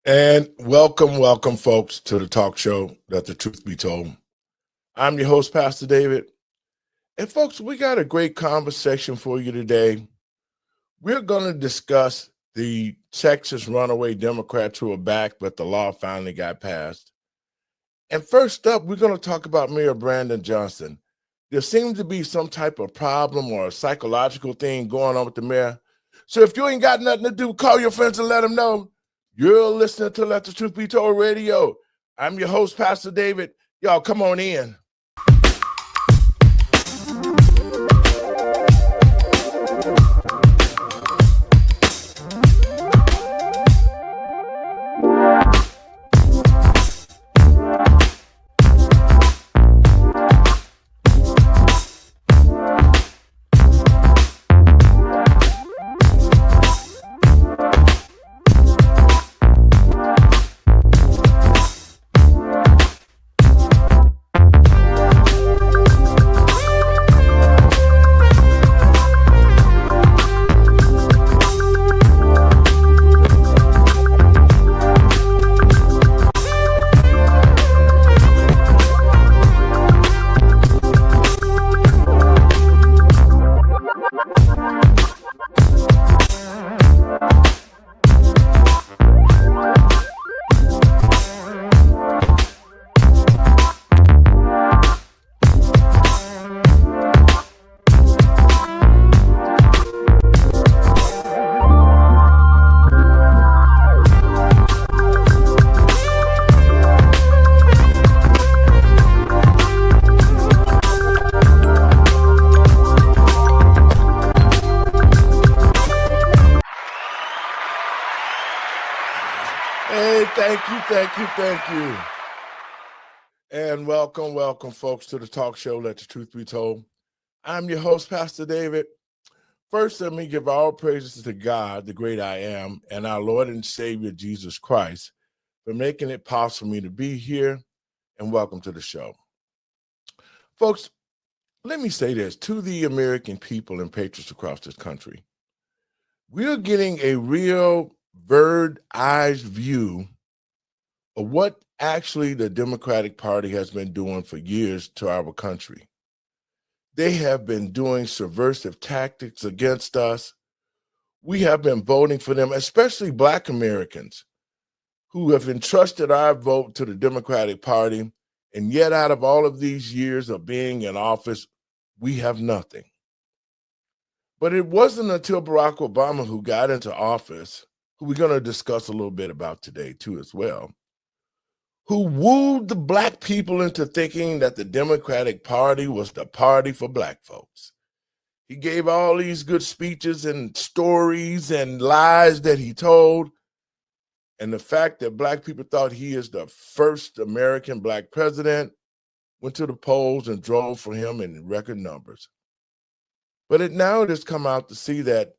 And welcome, folks, to the talk show, Let the Truth Be Told. I'm your host, Pastor David. And, folks, we got a great conversation for you today. We're going to discuss the Texas runaway Democrats who are back, but the law finally got passed. And first up, we're going to talk about Mayor Brandon Johnson. There seems to be some type of problem or a psychological thing going on with the mayor. So if you ain't got nothing to do, call your friends and let them know. You're listening to Let the Truth Be Told Radio. I'm your host, Pastor David. Y'all come on in. Thank you. And welcome, folks, to the talk show, Let the Truth Be Told. I'm your host, Pastor David. First, let me give all praises to God, the great I am, and our Lord and Savior, Jesus Christ, for making it possible for me to be here, and welcome to the show. Folks, let me say this to the American people and patriots across this country. We're getting a real bird-eye view of what actually the Democratic Party has been doing for years to our country. They have been doing subversive tactics against us. We have been voting for them, especially Black Americans who have entrusted our vote to the Democratic Party. And yet out of all of these years of being in office, we have nothing. But it wasn't until Barack Obama, who got into office, who we're going to discuss a little bit about today too as well, who wooed the Black people into thinking that the Democratic Party was the party for Black folks. He gave all these good speeches and stories and lies that he told. And the fact that Black people thought he is the first American Black president went to the polls and drove for him in record numbers. But now it has come out to see that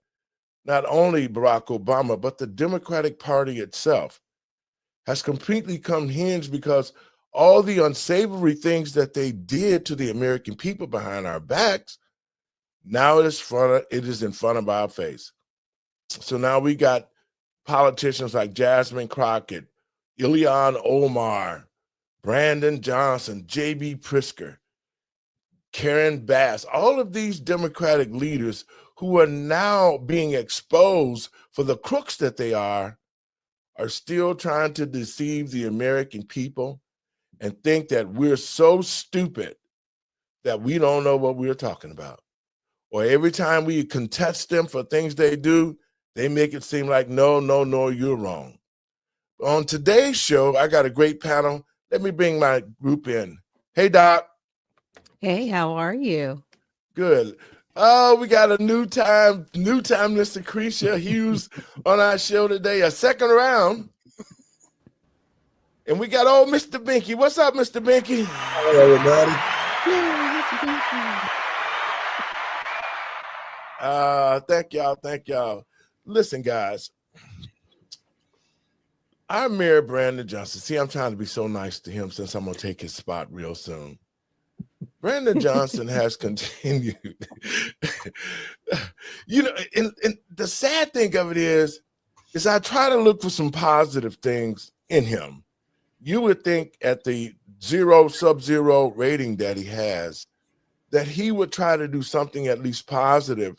not only Barack Obama, but the Democratic Party itself has completely come hinged because all the unsavory things that they did to the American people behind our backs, now it is in front of our face. So now we got politicians like Jasmine Crockett, Ilhan Omar, Brandon Johnson, J.B. Pritzker, Karen Bass, all of these Democratic leaders who are now being exposed for the crooks that they are still trying to deceive the American people and think that we're so stupid that we don't know what we're talking about. Or every time we contest them for things they do, they make it seem like, no, you're wrong. On today's show, I got a great panel. Let me bring my group in. Hey, Doc. Hey, how are you? Good. Oh, we got a new time, Miss Lucretia Hughes on our show today, a second round. And we got old Mr. Binky. What's up, Mr. Binky? Hello, everybody. Thank y'all. Listen, guys. Our Mayor Brandon Johnson. See, I'm trying to be so nice to him since I'm going to take his spot real soon. Brandon Johnson has continued. And the sad thing of it is, is I try to look for some positive things in him. You would think at the sub-zero rating that he has, that he would try to do something at least positive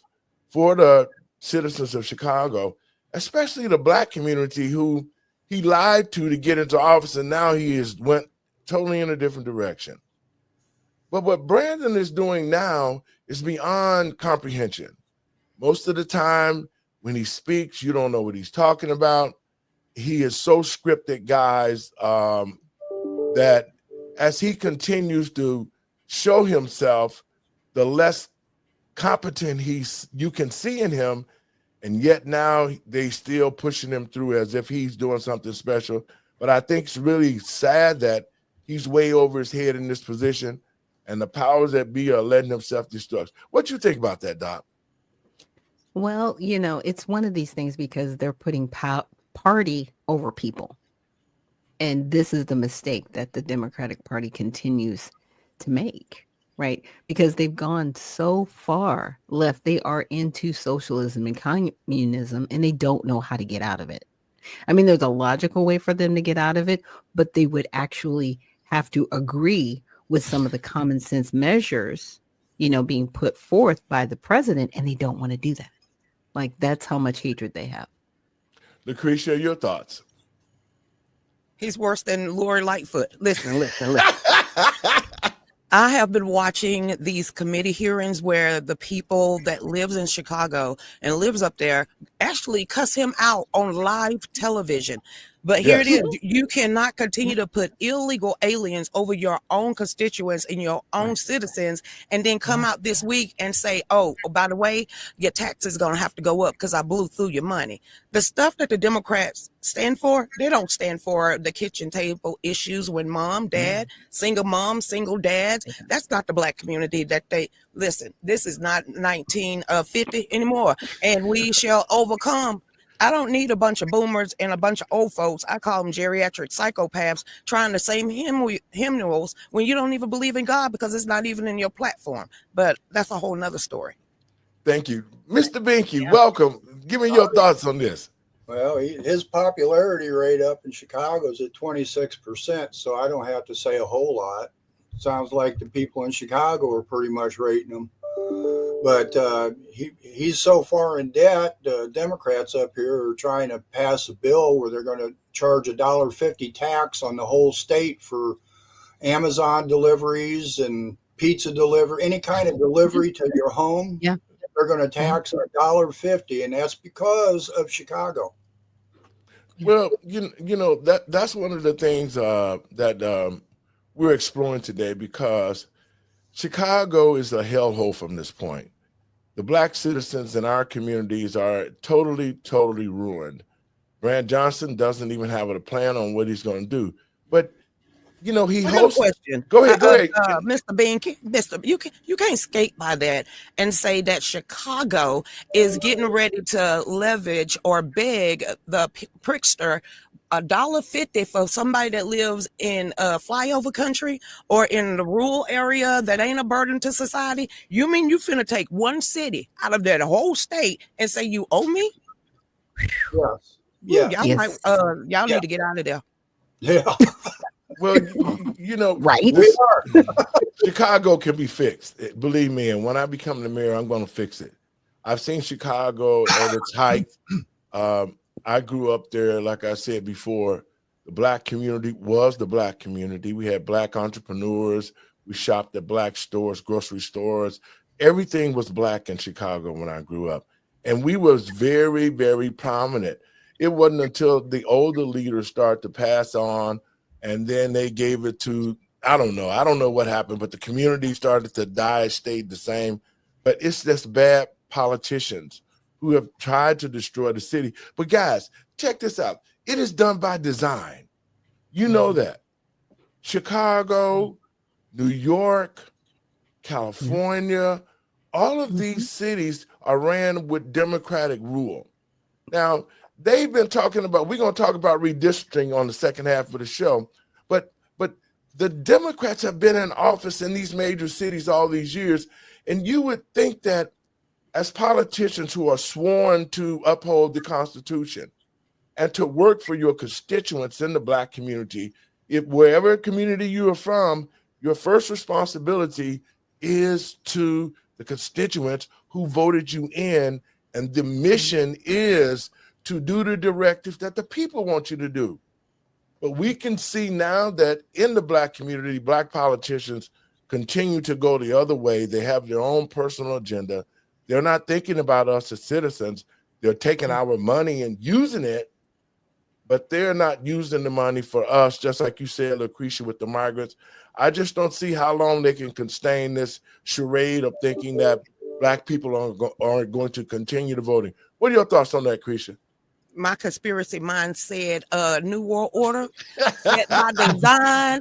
for the citizens of Chicago, especially the Black community who he lied to get into office, and now went totally in a different direction. But what Brandon is doing now is beyond comprehension. Most of the time when he speaks, you don't know what he's talking about. He is so scripted, guys, that as he continues to show himself, the less competent you can see in him, and yet now they still pushing him through as if he's doing something special. But I think it's really sad that he's way over his head in this position, and the powers that be are letting him self-destruct. What you think about that, Doc? Well, it's one of these things because they're putting party over people. And this is the mistake that the Democratic Party continues to make, right? Because they've gone so far left. They are into socialism and communism, and they don't know how to get out of it. I mean, there's a logical way for them to get out of it, but they would actually have to agree with some of the common sense measures, being put forth by the president, and they don't want to do that. Like, that's how much hatred they have. Lucretia, your thoughts? He's worse than Lori Lightfoot. Listen. I have been watching these committee hearings where the people that lives in Chicago and lives up there actually cuss him out on live television. But here it is. You cannot continue to put illegal aliens over your own constituents and your own citizens and then come out this week and say, oh, by the way, your taxes are going to have to go up because I blew through your money. The stuff that the Democrats stand for, they don't stand for the kitchen table issues when mom, dad, single moms, single dads. That's not the Black community that they listen. This is not 1950 anymore, and we shall overcome. I don't need a bunch of boomers and a bunch of old folks. I call them geriatric psychopaths trying to sing hymnals when you don't even believe in God because it's not even in your platform. But that's a whole nother story. Thank you. Mr. Binky, welcome. Give me your thoughts on this. Well, his popularity rate up in Chicago is at 26%, so I don't have to say a whole lot. Sounds like the people in Chicago are pretty much rating him. But he's so far in debt, the Democrats up here are trying to pass a bill where they're going to charge $1.50 tax on the whole state for Amazon deliveries and pizza delivery, any kind of delivery to your home. Yeah. They're going to tax $1.50, and that's because of Chicago. Well, that's one of the things that we're exploring today, because Chicago is a hellhole from this point. The Black citizens in our communities are totally, totally ruined. Brand Johnson doesn't even have a plan on what he's going to do. But, he hosts. Question. Go ahead. Mr. Binky, you can't skate by that and say that Chicago is getting ready to leverage or beg the prickster $1.50 for somebody that lives in flyover country or in the rural area that ain't a burden to society. You mean you finna take one city out of that whole state and say you owe me? Yes. Y'all need to get out of there. Yeah. Well, Right. We are. Chicago can be fixed. Believe me. And when I become the mayor, I'm going to fix it. I've seen Chicago at its height. I grew up there, like I said before. The Black community was the Black community. We had Black entrepreneurs. We shopped at Black stores, grocery stores. Everything was Black in Chicago when I grew up. And we was very, very prominent. It wasn't until the older leaders started to pass on, and then they gave it to, I don't know what happened, but the community started to die, stayed the same. But it's just bad politicians who have tried to destroy the city. But guys, check this out. It is done by design. You know that. Chicago, New York, California, all of these cities are ran with Democratic rule. Now, they've been talking about, we're going to talk about redistricting on the second half of the show, but the Democrats have been in office in these major cities all these years, and you would think that as politicians who are sworn to uphold the Constitution, and to work for your constituents in the Black community. If wherever community you are from, your first responsibility is to the constituents who voted you in, and the mission is to do the directives that the people want you to do. But we can see now that in the Black community, Black politicians continue to go the other way. They have their own personal agenda. They're not thinking about us as citizens. They're taking our money and using it, but they're not using the money for us, just like you said, Lucretia, with the migrants. I just don't see how long they can sustain this charade of thinking that Black people aren't going to continue to voting. What are your thoughts on that, Lucretia? My conspiracy mind said New World Order, set by design,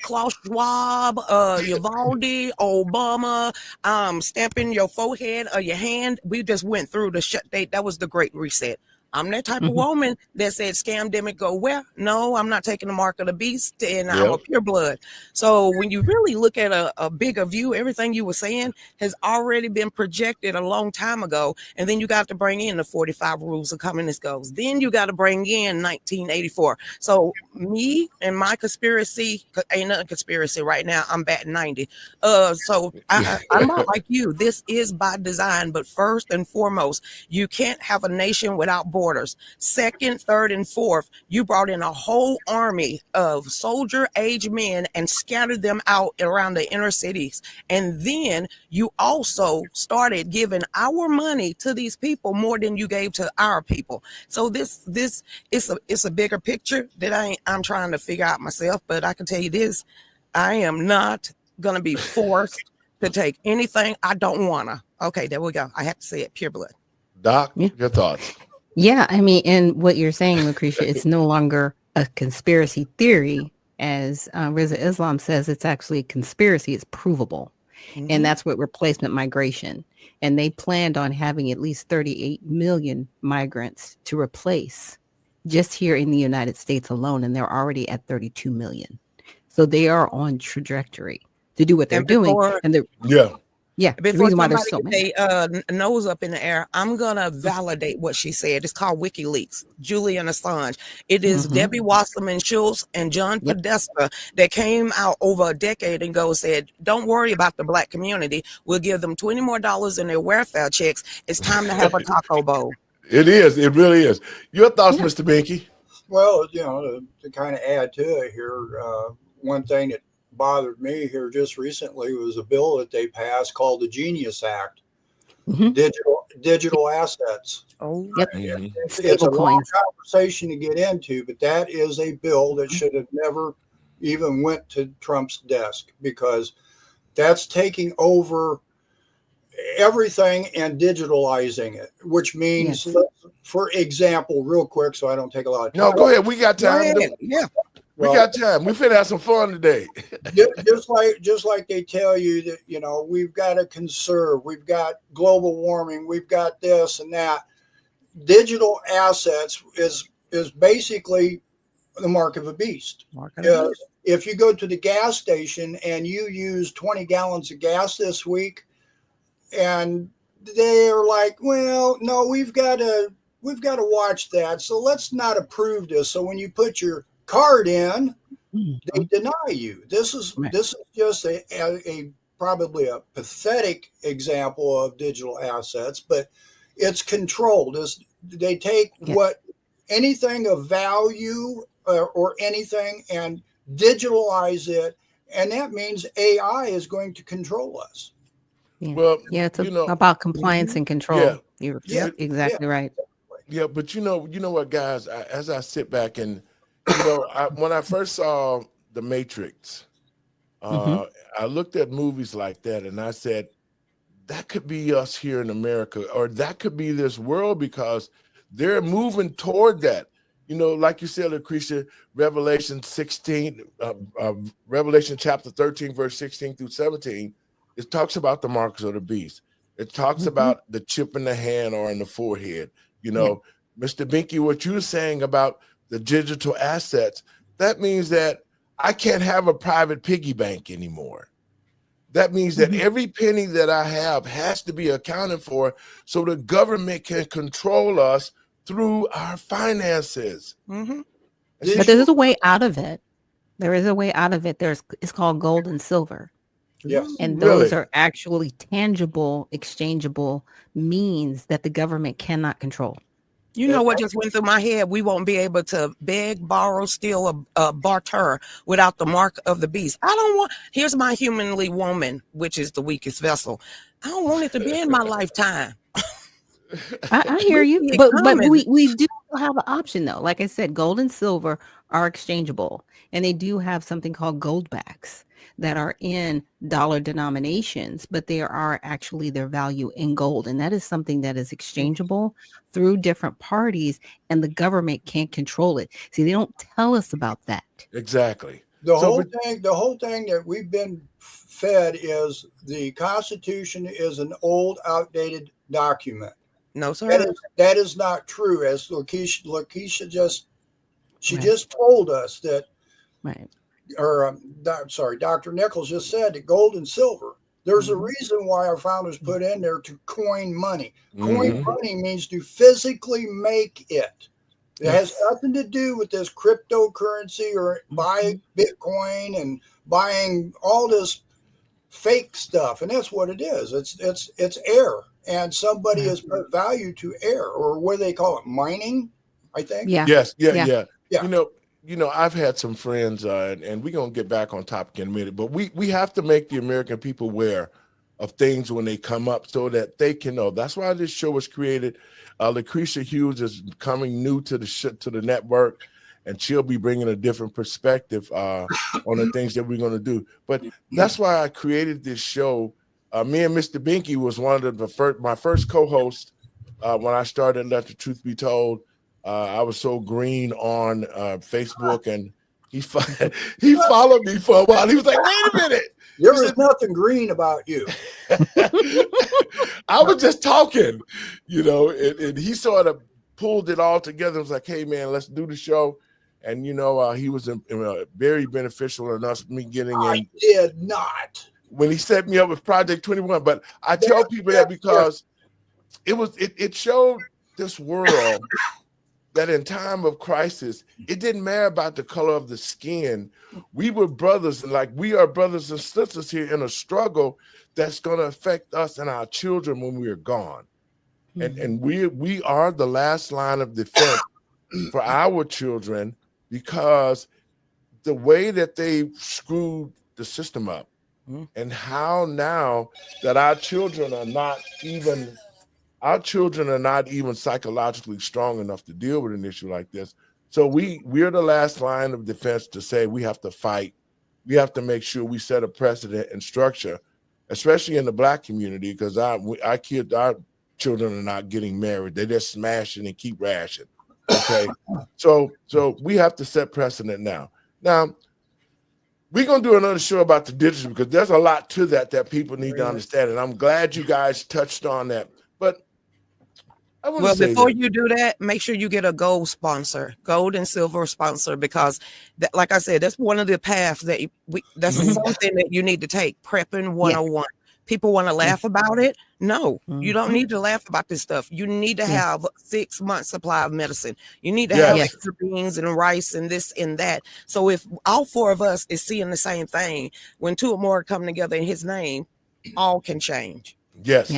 Klaus Schwab, Uvalde, Obama, stamping your forehead or your hand. We just went through the shut date. That was the Great Reset. I'm that type of woman that said scamdemic go where? No, I'm not taking the mark of the beast, and I'm a pure blood. So when you really look at a bigger view, everything you were saying has already been projected a long time ago. And then you got to bring in the 45 rules of communist goals. Then you got to bring in 1984. So me and my conspiracy, ain't nothing conspiracy right now. I'm batting 90. So I'm not like you. This is by design. But first and foremost, you can't have a nation without borders. Second, third, and fourth, you brought in a whole army of soldier-age men and scattered them out around the inner cities. And then you also started giving our money to these people more than you gave to our people. So this is a bigger picture that I'm trying to figure out myself. But I can tell you this: I am not going to be forced to take anything I don't want to. Okay, there we go. I have to say it, pure blood. Doc, your thoughts? Yeah, I mean, and what you're saying, Lucretia, it's no longer a conspiracy theory. As Reza Islam says, it's actually a conspiracy. It's provable. And that's what replacement migration. And they planned on having at least 38 million migrants to replace just here in the United States alone. And they're already at 32 million. So they are on trajectory to do what they're doing. And they're, yeah, before the reason why there's so many nose up in the air, I'm gonna validate what she said. It's called WikiLeaks, Julian Assange. It is Debbie Wasserman Schultz and John Podesta that came out over a decade ago, said, "Don't worry about the Black community. We'll give them $20 more in their welfare checks. It's time to have a taco bowl." It is. It really is. Your thoughts, Mr. Binky? Well, to kind of add to it here, one thing that bothered me here just recently was a bill that they passed called the Genius Act, digital assets. Oh, yep. It's a long conversation to get into, but that is a bill that should have never even went to Trump's desk, because that's taking over everything and digitalizing it, which means, for example, real quick, so I don't take a lot of time. No, go ahead. We got time. Yeah. We got time. We finna have some fun today. just like they tell you that, we've got to conserve, we've got global warming, we've got this and that. Digital assets is basically the mark of a beast. If you go to the gas station and you use 20 gallons of gas this week, and they're like, well, no, we've got to watch that, so let's not approve this. So when you put your card in, they deny you. This is just a probably a pathetic example of digital assets, but it's controlled. They take what anything of value or anything and digitalize it, and that means AI is going to control us. Well, it's about compliance and control. You're exactly right. Yeah, but you know what, guys? As I sit back and when I first saw The Matrix, I looked at movies like that and I said, that could be us here in America, or that could be this world, because they're moving toward that. Like you said, Lucretia, Revelation chapter 13, verse 16 through 17, it talks about the marks of the beast. It talks about the chip in the hand or in the forehead. Mr. Binky, what you're saying about the digital assets, that means that I can't have a private piggy bank anymore. That means that every penny that I have has to be accounted for, so the government can control us through our finances. Mm-hmm. But there's a way out of it. There is a way out of it. It's called gold and silver. Yes. And those Really? are actually tangible, exchangeable means that the government cannot control. You know what just went through my head? We won't be able to beg, borrow, steal, barter without the mark of the beast. I don't want, here's my humanly woman, which is the weakest vessel. I don't want it to be in my lifetime. I hear you, see it but coming. we do have an option though. Like I said, gold and silver are exchangeable, and they do have something called goldbacks that are in dollar denominations, but they are actually their value in gold, and that is something that is exchangeable through different parties, and the government can't control it. See, they don't tell us about that. Exactly. The whole thing that we've been fed is the Constitution is an old, outdated document. No, sir. That is not true. As Lakeisha just Right. told us that, Right. or Dr. Nichols just said that gold and silver. There's a reason why our founders put in there to coin money. Coin money means to physically make it. It has nothing to do with this cryptocurrency or buying Bitcoin and buying all this fake stuff. And that's what it is. It's air. And somebody has put value to air, or what do they call it? Mining, I think. Yeah. Yes. Yeah. Yeah. You know, I've had some friends, and we're gonna get back on topic in a minute, but we have to make the American people aware of things when they come up so that they can know. That's why this show was created. Lucretia Hughes is coming new to the network, and she'll be bringing a different perspective on the things that we're going to do. But that's why I created this show. Me and Mr. Binky was one of my first co-hosts when I started Let the Truth Be Told. I was so green on Facebook, and he followed me for a while. He was like, "Wait a minute, there was nothing green about you." I was just talking, you know, and he sort of pulled it all together. It was like, "Hey, man, let's do the show." And, you know, he was very beneficial in me getting in. I did not. When he set me up with Project 21. But I tell people that because it showed this world that in time of crisis, it didn't matter about the color of the skin. We were brothers, and like we are brothers and sisters here in a struggle that's going to affect us and our children when we are gone. And we are the last line of defense for our children, because the way that they screwed the system up, and how now that our children are not even psychologically strong enough to deal with an issue like this. So we're the last line of defense to say we have to fight. We have to make sure we set a precedent and structure, especially in the Black community, because our children are not getting married. They're just smashing and keep rashing. Okay. So we have to set precedent now. Now, we're going to do another show about the digital, because there's a lot to that people need to understand. And I'm glad you guys touched on that. But before you do that, make sure you get a gold and silver sponsor, because like I said, that's one of the paths that's something that you need to take. Prepping 101. People want to laugh about it. No, you don't need to laugh about this stuff. You need to have 6 months supply of medicine. You need to have extra beans and rice and this and that. So if all four of us is seeing the same thing, when two or more come together in his name, all can change. Yes.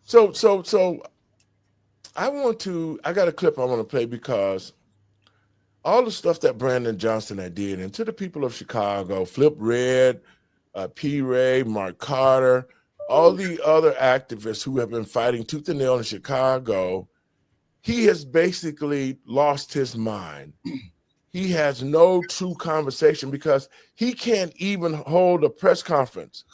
So I got a clip I want to play, because all the stuff that Brandon Johnson had did, and to the people of Chicago, Flip Red, P. Ray, Mark Carter, all the other activists who have been fighting tooth and nail in Chicago, he has basically lost his mind. He has no true conversation, because he can't even hold a press conference.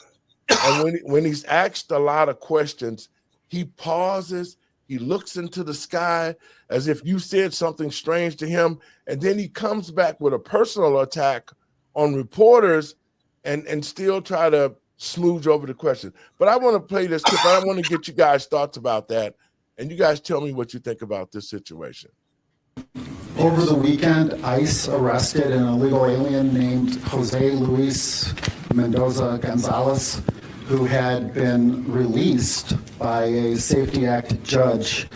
And when he's asked a lot of questions, he pauses, he looks into the sky as if you said something strange to him, and then he comes back with a personal attack on reporters and still try to smooth over the question. But I want to play this clip. I want to get you guys' thoughts about that, and you guys tell me what you think about this situation. Over the weekend, ICE arrested an illegal alien named Jose Luis Mendoza Gonzalez, who had been released by a Safety Act judge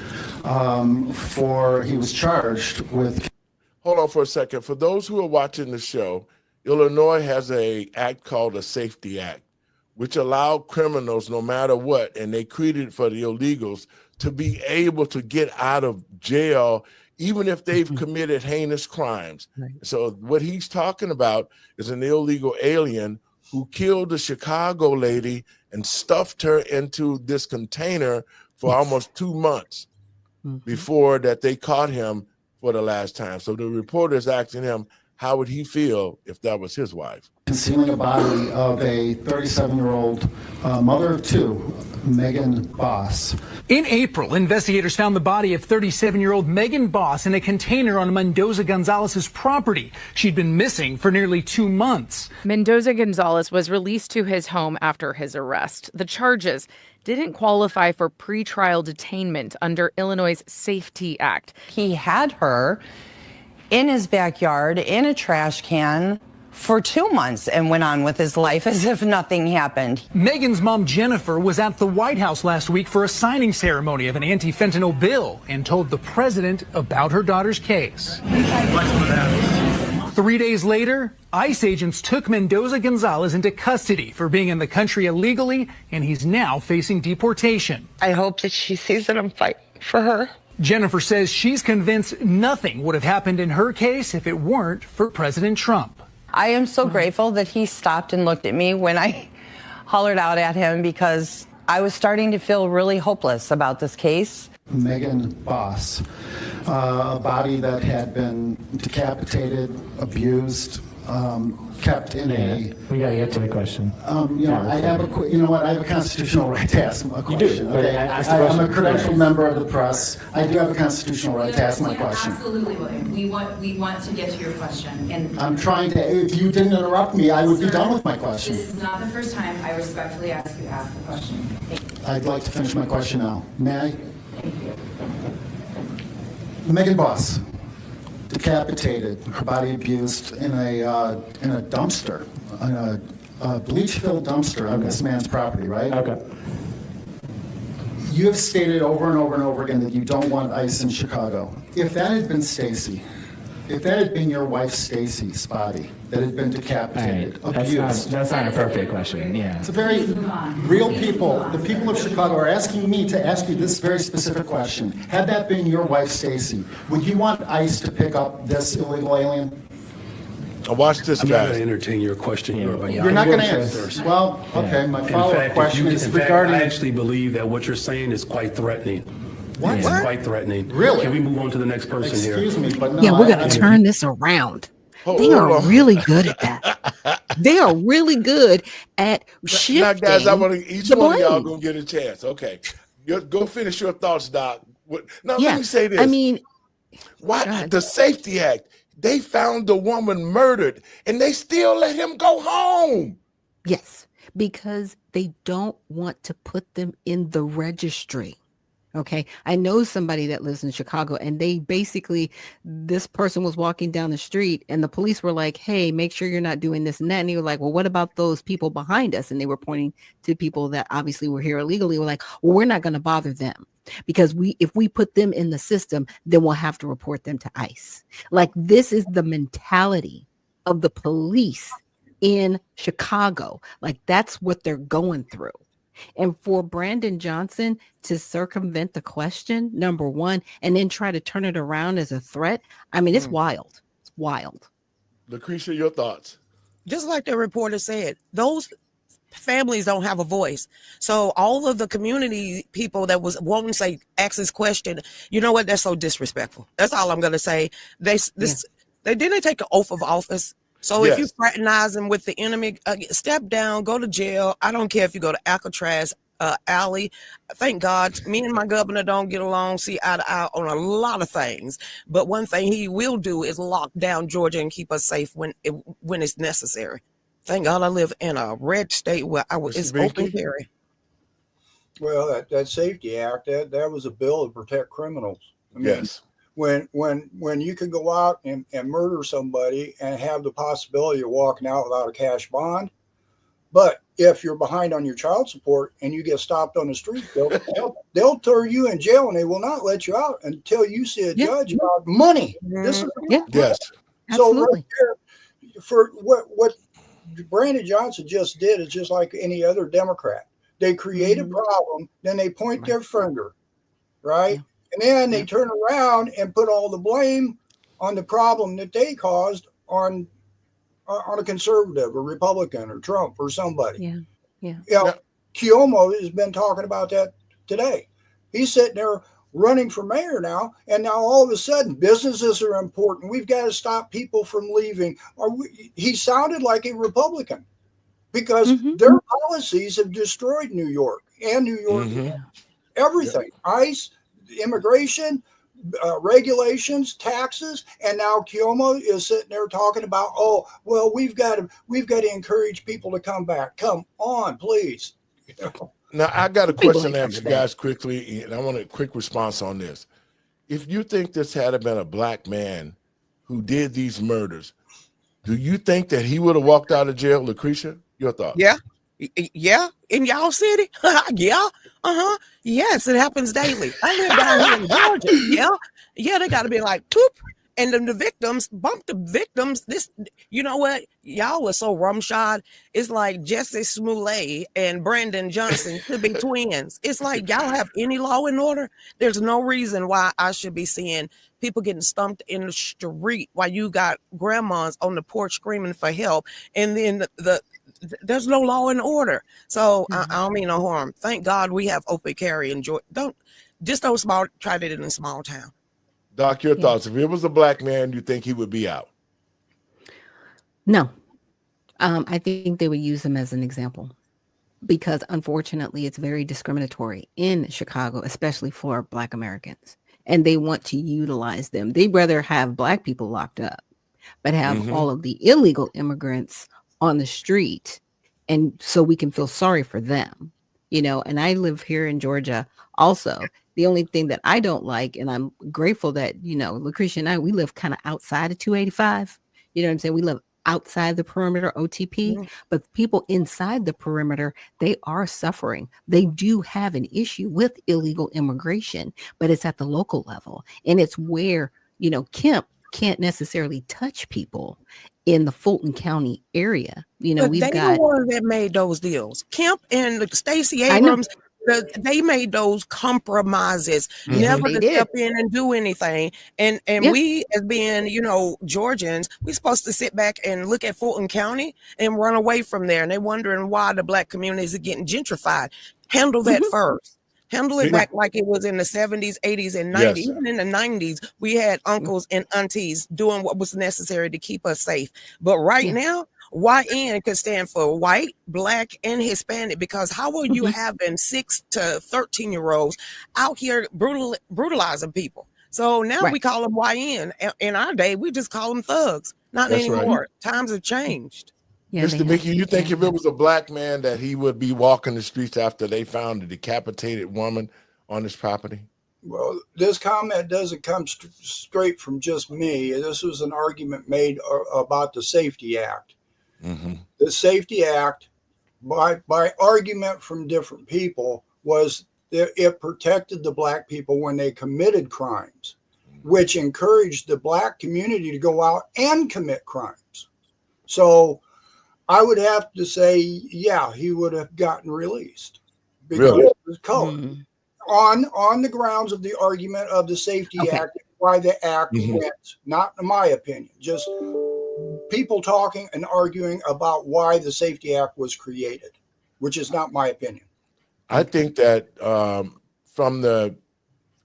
he was charged with. Hold on for a second. For those who are watching the show, Illinois has a act called a Safety Act, which allowed criminals, no matter what, and they created for the illegals, to be able to get out of jail even if they've committed heinous crimes. Right. So what he's talking about is an illegal alien who killed a Chicago lady and stuffed her into this container for almost 2 months before that they caught him for the last time. So the reporter is asking him, how would he feel if that was his wife? Concealing a body of a 37-year-old mother of two, Megan Boss. In April, investigators found the body of 37-year-old Megan Boss in a container on Mendoza Gonzalez's property. She'd been missing for nearly 2 months. Mendoza Gonzalez was released to his home after his arrest. The charges didn't qualify for pretrial detainment under Illinois' Safety Act. He had her in his backyard in a trash can for 2 months and went on with his life as if nothing happened. Megan's mom, Jennifer, was at the White House last week for a signing ceremony of an anti-fentanyl bill and told the president about her daughter's case. 3 days later, ICE agents took Mendoza Gonzalez into custody for being in the country illegally, and he's now facing deportation. I hope that she sees that I'm fighting for her. Jennifer says she's convinced nothing would have happened in her case if it weren't for President Trump. I am so grateful that he stopped and looked at me when I hollered out at him, because I was starting to feel really hopeless about this case. Megan Boss, a body that had been decapitated, abused, kept in a. We gotta get to the question. I have a constitutional right to ask a question. You do. Okay, Ask the question. I'm a credentialed member of the press. I do have a constitutional right to ask my question. Absolutely, William. We want to get to your question. And I'm trying to. If you didn't interrupt me, I would be done with my question. this is not the first time I respectfully ask you to ask the question. Thank you. I'd like to finish my question now. May I? Thank you. Megan Boss, decapitated, her body abused in a dumpster, a bleach-filled dumpster on this man's property, right? Okay. You have stated over and over and over again that you don't want ICE in Chicago. If that had been Stacy, if that had been your wife Stacy's body that had been decapitated, abused. That's not an appropriate question, yeah. It's a very real people. The people of Chicago are asking me to ask you this very specific question. Had that been your wife Stacy, would you want ICE to pick up this illegal alien? Watch this, I'm not going guys. to entertain your question. You're not going to answer. Well, okay, my follow-up question is regarding. I actually believe that what you're saying is quite threatening. What? It's quite threatening. Really? Can we move on to the next person here? Excuse me, but no. Yeah, we're going to turn this around. They are really good at that. They are really good at shifting. Now, guys, I want to each the one of y'all blame. gonna get a chance. Okay, go finish your thoughts, Doc. Now, Yeah, let me say this. I mean, why go ahead. the Safety Act? They found the woman murdered, and they still let him go home. yes, because they don't want to put them in the registry. Okay. I know somebody that lives in Chicago, and they basically, this person was walking down the street and the police were like, hey, make sure you're not doing this and that. And he was like, well, what about those people behind us? And they were pointing to people that obviously were here illegally. We're like, well, we're not going to bother them, because if we put them in the system, then we'll have to report them to ICE. Like, this is the mentality of the police in Chicago. Like, that's what they're going through. And for Brandon Johnson to circumvent the question, number one, and then try to turn it around as a threat, I mean, it's wild. It's wild. Lucretia, your thoughts? Just like the reporter said, those families don't have a voice. So all of the community people that was wanting to say, ask this question, you know what? That's so disrespectful. That's all I'm going to say. They didn't take an oath of office. So if you fraternize them with the enemy, step down, go to jail. I don't care if you go to Alcatraz alley. Thank God, me and my governor don't get along, see eye to eye on a lot of things. But one thing he will do is lock down Georgia and keep us safe when it's necessary. Thank God I live in a red state where it's open carry. Well, that Safety Act, that was a bill to protect criminals. I mean, Yes. When you can go out and murder somebody and have the possibility of walking out without a cash bond, But if you're behind on your child support and you get stopped on the street, they'll throw you in jail and they will not let you out until you see a judge about money. This is Yes. so Absolutely. right there, for what Brandon Johnson just did is just like any other Democrat. They create a problem, then they point their finger, right? And then they turn around and put all the blame on the problem that they caused on a conservative or Republican or Trump or somebody. Yeah. You know, Cuomo has been talking about that today. He's sitting there running for mayor now, and now all of a sudden businesses are important. We've got to stop people from leaving. He sounded like a Republican because their policies have destroyed New York and New York everything. ICE, immigration, regulations, taxes, and now Cuomo is sitting there talking about, oh, well, we've got to encourage people to come back. Come on, please. Now, I got a question to ask you guys quickly, and I want a quick response on this. If you think this had been a black man who did these murders, do you think that he would have walked out of jail, Lucretia? Your thoughts? Yeah. Yeah. In y'all city? Yeah. Yes, it happens daily. I live down here in Georgia. Yeah, they got to be like, poop. And then the victims, bump the victims. This, you know what? Y'all are so rumshod. It's like Jesse Smollett and Brandon Johnson could be twins. It's like y'all have any law and order. There's no reason why I should be seeing people getting stumped in the street while you got grandmas on the porch screaming for help. And then there's no law and order. So I don't mean no harm. Thank God we have open carry and joy. Don't try it in a small town. Doc, your thoughts. If it was a black man, you think he would be out? No. I think they would use him as an example because unfortunately it's very discriminatory in Chicago, especially for Black Americans. And they want to utilize them. They'd rather have Black people locked up, but have all of the illegal immigrants on the street. And so we can feel sorry for them, you know, and I live here in Georgia also. The only thing that I don't like, and I'm grateful that, you know, Lucretia and I, we live kind of outside of 285. You know what I'm saying? We live outside the perimeter, OTP, but people inside the perimeter, they are suffering. They do have an issue with illegal immigration, but it's at the local level. And it's where, you know, Kemp can't necessarily touch people in the Fulton County area. You know, but we've they got the ones that made those deals. Kemp and Stacey Abrams. They made those compromises, never to step in and do anything. And we, as being, you know, Georgians, we're supposed to sit back and look at Fulton County and run away from there. And they're wondering why the Black communities are getting gentrified. Handle that first. Handle it back like it was in the 70s, 80s, and 90s. Yes. Even in the 90s, we had uncles and aunties doing what was necessary to keep us safe. But right now, YN could stand for white, Black, and Hispanic, because how are you having 6 to 13-year-olds out here brutalizing people? So now we call them YN. In our day, we just call them thugs. Not anymore. Times have changed. Yeah, Mr. Mickey, you think if it was a black man that he would be walking the streets after they found a decapitated woman on his property? Well, this comment doesn't come straight from just me. This was an argument made about the Safety Act. The Safety Act, by argument from different people, was that it protected the Black people when they committed crimes, which encouraged the Black community to go out and commit crimes. So I would have to say, yeah, he would have gotten released because it was colored on the grounds of the argument of the Safety Act, why the act went, not in my opinion, just people talking and arguing about why the Safety Act was created, which is not my opinion. I think that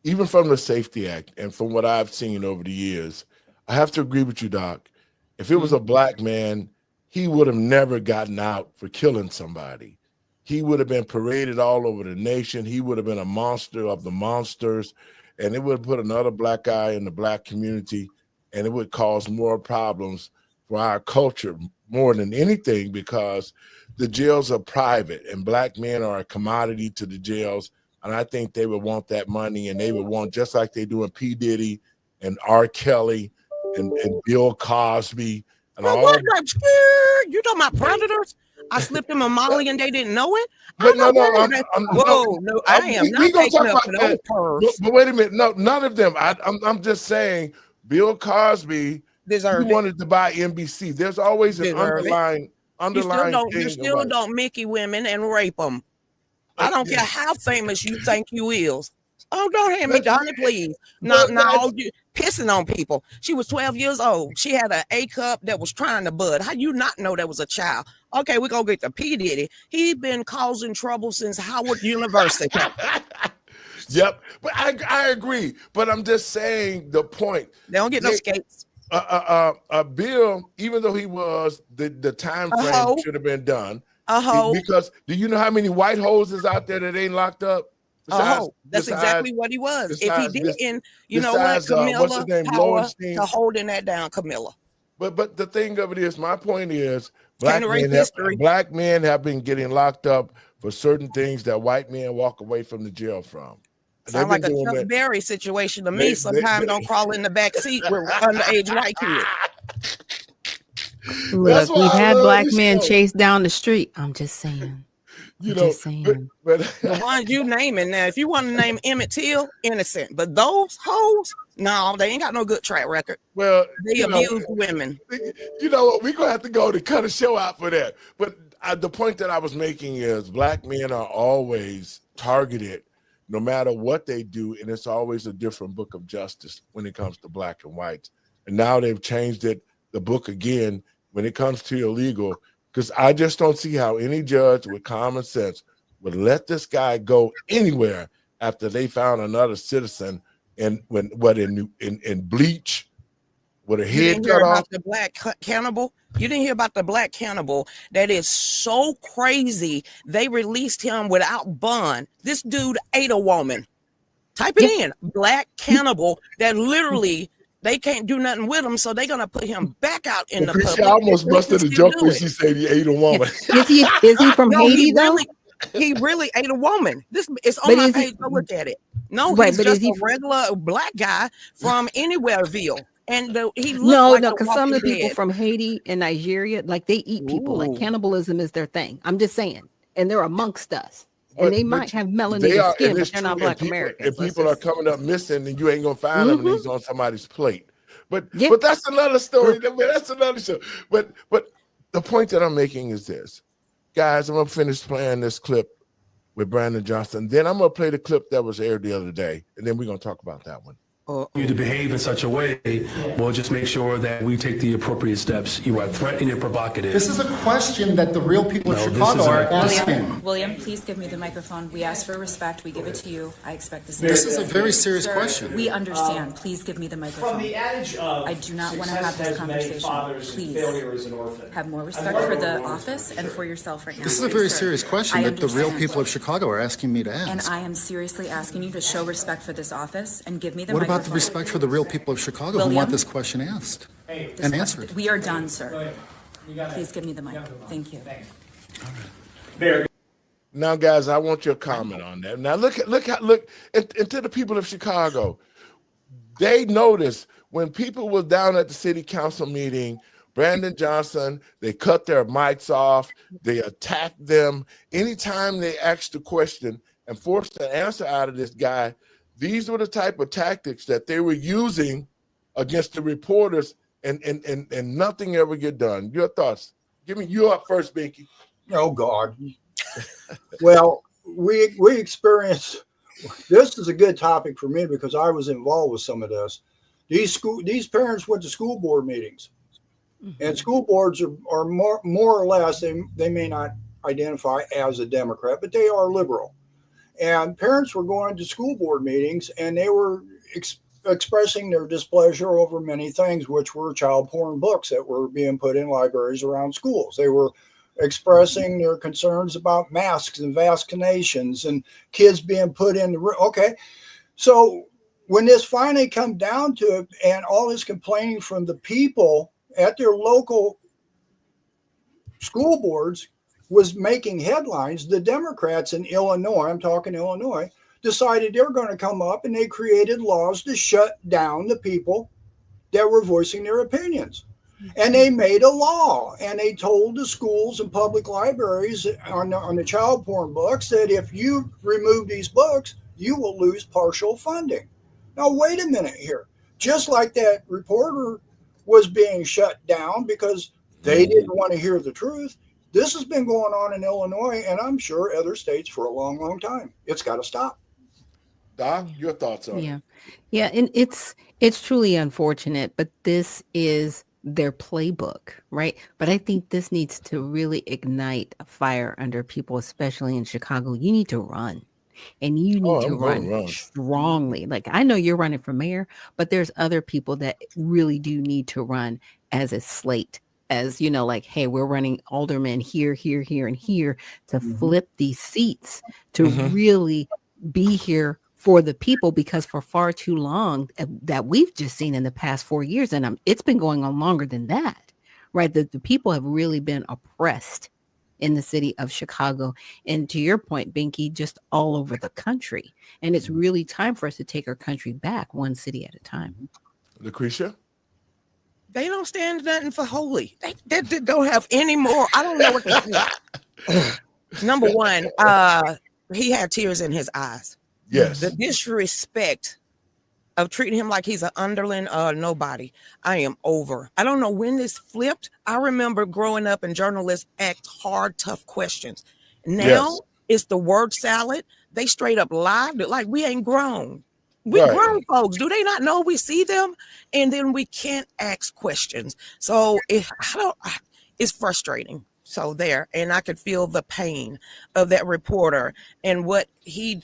even from the Safety Act and from what I've seen over the years, I have to agree with you, Doc. If it was a black man, he would have never gotten out for killing somebody. He would have been paraded all over the nation. He would have been a monster of the monsters, and it would have put another black guy in the Black community, and it would cause more problems for our culture more than anything, because the jails are private and black men are a commodity to the jails. And I think they would want that money, and they would want, just like they do in P. Diddy and R. Kelly and Bill Cosby. And you talking about predators? I slipped them a Molly and they didn't know it. But I'm not worried. I am we not gonna taking talk up about for those that. pervs. But wait a minute, no, none of them. I'm just saying, Bill Cosby Deserved it. wanted to buy NBC. There's always an Deserve it. underlying You thing. still about it. don't Mickey women and rape them. I don't care how famous you think you is. Oh, don't hand me, Donnie, please. Now you pissing on people. She was 12 years old. She had an A cup that was trying to bud. How you not know that was a child? Okay, we're gonna get to P. Diddy. He been causing trouble since Howard University. Yep, but I agree. But I'm just saying the point. They don't get no skates. Bill, even though he was the time frame should have been done. Because do you know how many white hoes is out there that ain't locked up? That's exactly what he was. If he didn't, you know what, Camilla, power to holding that down, Camilla. But the thing of it is, my point is, black men have been getting locked up for certain things that white men walk away from the jail from. Sound like a Chuck Berry situation to me. Sometimes don't crawl in the back seat with underage white kids. Look, we've had black men chased down the street. I'm just saying. But the ones you naming now, if you want to name Emmett Till, innocent. But those hoes, no, they ain't got no good track record. Well, they abuse women. You know what? We're gonna have to go to cut a show out for that. But the point that I was making is black men are always targeted, no matter what they do, and it's always a different book of justice when it comes to black and whites. And now they've changed the book again when it comes to illegal. Because I just don't see how any judge with common sense would let this guy go anywhere after they found another citizen in bleach with a head cut off. The black cannibal. You didn't hear about the black cannibal that is so crazy. They released him without bond. This dude ate a woman. Type it in. Black cannibal that literally. They can't do nothing with him, so they're gonna put him back out in the public. She almost busted a joke when she said he ate a woman. Is he from Haiti though? He really ate a woman. This is on my page. Go look at it. No, he's just a regular black guy from anywhereville. And he looked because some of the people from Haiti and Nigeria, like they eat people. Like cannibalism is their thing. I'm just saying, and they're amongst us. And they might have melanated skin, but they're not black Americans. If people are coming up missing, then you ain't gonna find them, and he's on somebody's plate. But that's another story. That's another show. But the point that I'm making is this, guys. I'm gonna finish playing this clip with Brandon Johnson. Then I'm gonna play the clip that was aired the other day, and then we're gonna talk about that one. You to behave in such a way, we'll just make sure that we take the appropriate steps. You are threatening and provocative. This is a question that the real people of Chicago are asking. William, please give me the microphone. We ask for respect. We give it to you. I expect the same. This is a very serious question. We understand. Please give me the microphone. From the adage of I do not want to have this conversation. Please have more respect for the office and for yourself right now. This is a very serious question that the real people of Chicago are asking me to ask. And I am seriously asking you to show respect for this office and give me the microphone. What about the respect for the real people of Chicago who want this question asked and answered? We are done, sir. Please give me the mic. Thank you. Now, guys, I want your comment on that. Now, look into the people of Chicago. They noticed when people were down at the city council meeting, Brandon Johnson, they cut their mics off, they attacked them. Anytime they asked a question and forced an answer out of this guy, these were the type of tactics that they were using against the reporters, and nothing ever get done. Your thoughts? Give me you up first, Binky. Oh God. Well, we experienced. This is a good topic for me because I was involved with some of this. These parents went to school board meetings, and school boards are more or less they may not identify as a Democrat, but they are liberal. And parents were going to school board meetings, and they were expressing their displeasure over many things, which were child porn books that were being put in libraries around schools. They were expressing their concerns about masks and vaccinations and kids being put in the room. Okay. So when this finally come down to it and all this complaining from the people at their local school boards was making headlines, the Democrats in Illinois, I'm talking Illinois, decided they're going to come up, and they created laws to shut down the people that were voicing their opinions. And they made a law, and they told the schools and public libraries on the child porn books that if you remove these books, you will lose partial funding. Now, wait a minute here. Just like that reporter was being shut down because they didn't want to hear the truth, this has been going on in Illinois, and I'm sure other states for a long, long time. It's got to stop. Doc, your thoughts on it? Yeah, and it's truly unfortunate, but this is their playbook, right? But I think this needs to really ignite a fire under people, especially in Chicago. You need to run, and you need to I'm gonna run run. strongly. Like, I know you're running for mayor, but there's other people that really do need to run as a slate, as you know, like, hey, we're running aldermen here, here, here, and here to flip these seats to really be here for the people, because for far too long that we've just seen in the past 4 years, and it's been going on longer than that, right? The people have really been oppressed in the city of Chicago, and to your point, Binky, just all over the country. And it's really time for us to take our country back one city at a time. Lucretia? They don't stand nothing for holy. They don't have any more. I don't know what they Number one, he had tears in his eyes. Yes. The disrespect of treating him like he's an underling or nobody. I am over. I don't know when this flipped. I remember growing up and journalists asked hard, tough questions. Now it's the word salad. They straight up lied like we ain't grown. We grown folks. Do they not know we see them? And then we can't ask questions. So it's frustrating. So there, and I could feel the pain of that reporter and what he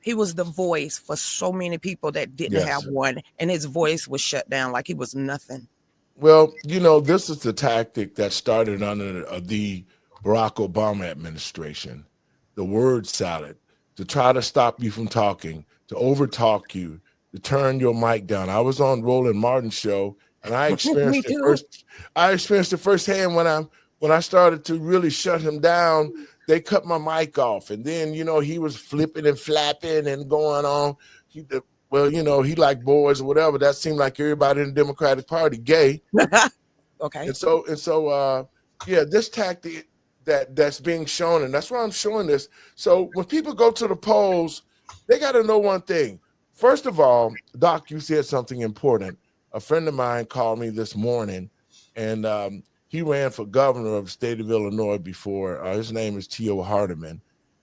was the voice for so many people that didn't have one, and his voice was shut down like he was nothing. Well, you know, this is the tactic that started under the Barack Obama administration, the word salad, to try to stop you from talking, to overtalk you, to turn your mic down. I was on Roland Martin's show, and I experienced it firsthand when I started to really shut him down. They cut my mic off, and then, you know, he was flipping and flapping and going on. He liked boys or whatever. That seemed like everybody in the Democratic Party gay. Okay. And so, this tactic that's being shown, and that's why I'm showing this. So when people go to the polls, they got to know one thing. First of all, Doc, you said something important. A friend of mine called me this morning, and he ran for governor of the state of Illinois before. His name is T.O. Hardeman.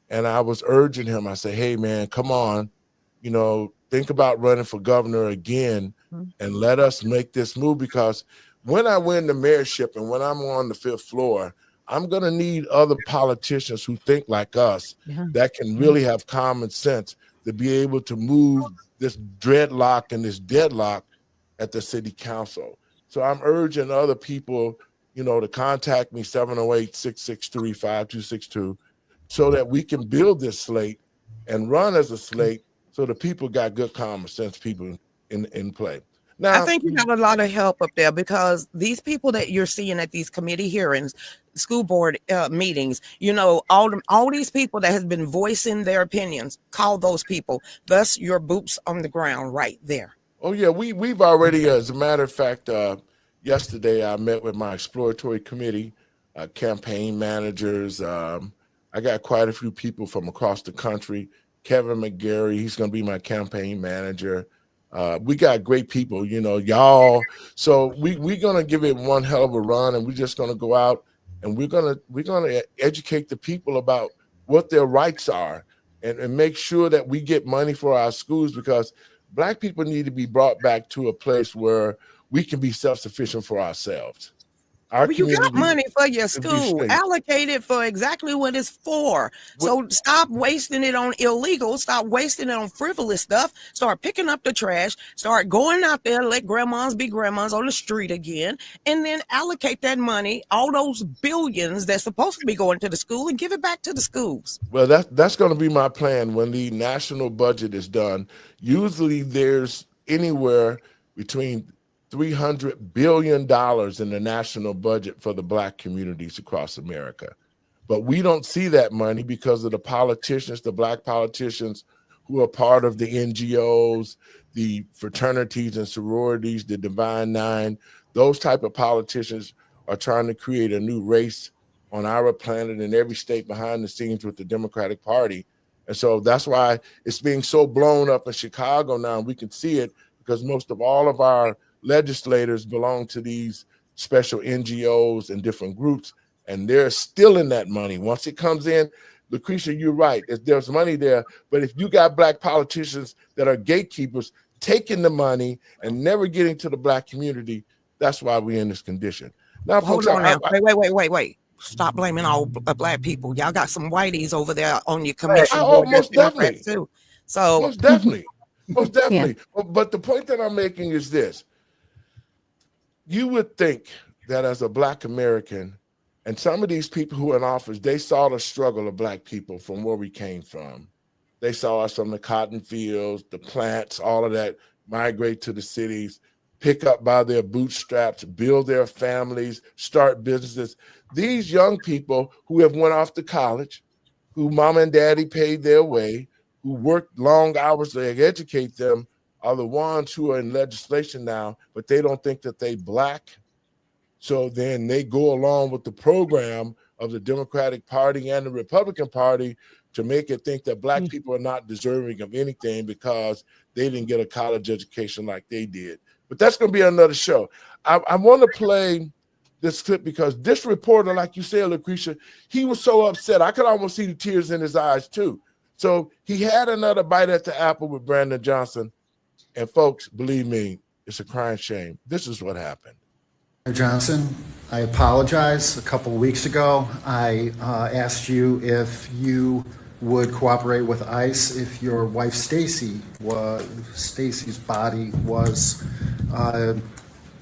And I was urging him. I said, hey, man, come on. You know, think about running for governor again and let us make this move, because when I win the mayorship and when I'm on the 5th floor, I'm going to need other politicians who think like us that can really have common sense to be able to move this dreadlock and this deadlock at the city council. So I'm urging other people, you know, to contact me, 708-663-5262, so that we can build this slate and run as a slate so the people got good common sense people in play. Now, I think you got a lot of help up there, because these people that you're seeing at these committee hearings, school board meetings, you know, all these people that has been voicing their opinions, call those people. Thus, your boots on the ground right there. Oh, yeah, we've already, as a matter of fact, yesterday, I met with my exploratory committee, campaign managers. I got quite a few people from across the country. Kevin McGarry, he's going to be my campaign manager. We got great people, you know, y'all. So we're going to give it one hell of a run, and we're just going to go out and we're going to educate the people about what their rights are and make sure that we get money for our schools, because Black people need to be brought back to a place where we can be self-sufficient for ourselves. You got money for your school, allocate it for exactly what it's for. So stop wasting it on illegal, stop wasting it on frivolous stuff, start picking up the trash, start going out there, let grandmas be grandmas on the street again, and then allocate that money, all those billions that's supposed to be going to the school, and give it back to the schools. Well, that's going to be my plan when the national budget is done. Usually there's anywhere between $300 billion in the national budget for the Black communities across America. But we don't see that money because of the politicians, the Black politicians who are part of the NGOs, the fraternities and sororities, the Divine Nine, those type of politicians are trying to create a new race on our planet in every state behind the scenes with the Democratic Party. And so that's why it's being so blown up in Chicago now. We can see it because most of all of our legislators belong to these special NGOs and different groups, and they're stealing that money. Once it comes in, Lucretia, you're right. There's money there, but if you got Black politicians that are gatekeepers taking the money and never getting to the Black community, that's why we're in this condition. Now, Hold on now. Wait. Stop blaming all Black people. Y'all got some whiteys over there on your commission. Oh, most definitely. Too. So most definitely. Yeah. But the point that I'm making is this. You would think that as a Black American, and some of these people who are in office, they saw the struggle of Black people from where we came from. They saw us from the cotton fields, the plants, all of that, migrate to the cities, pick up by their bootstraps, build their families, start businesses. These young people who have went off to college, who mom and daddy paid their way, who worked long hours to educate them, are the ones who are in legislation now, but they don't think that they Black. So then they go along with the program of the Democratic Party and the Republican Party to make it think that Black people are not deserving of anything because they didn't get a college education like they did. But that's going to be another show. I want to play this clip because this reporter, like you said, Lucretia, he was so upset. I could almost see the tears in his eyes too. So he had another bite at the apple with Brandon Johnson. And folks, believe me, it's a crying shame. This is what happened. Johnson, I apologize. A couple of weeks ago, I asked you if you would cooperate with ICE if your wife Stacy's body was.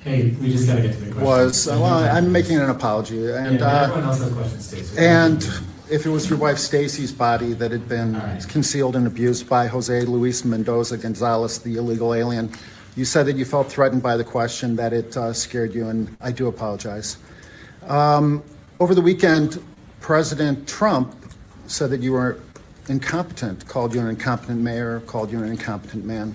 Hey, we just gotta get to the question. Well, I'm making an apology, and everyone else has questions, Stacey. And if it was your wife Stacy's body that had been concealed and abused by Jose Luis Mendoza Gonzalez, the illegal alien, you said that you felt threatened by the question, that it scared you, and I do apologize. Over the weekend, President Trump said that you were incompetent, called you an incompetent mayor, called you an incompetent man.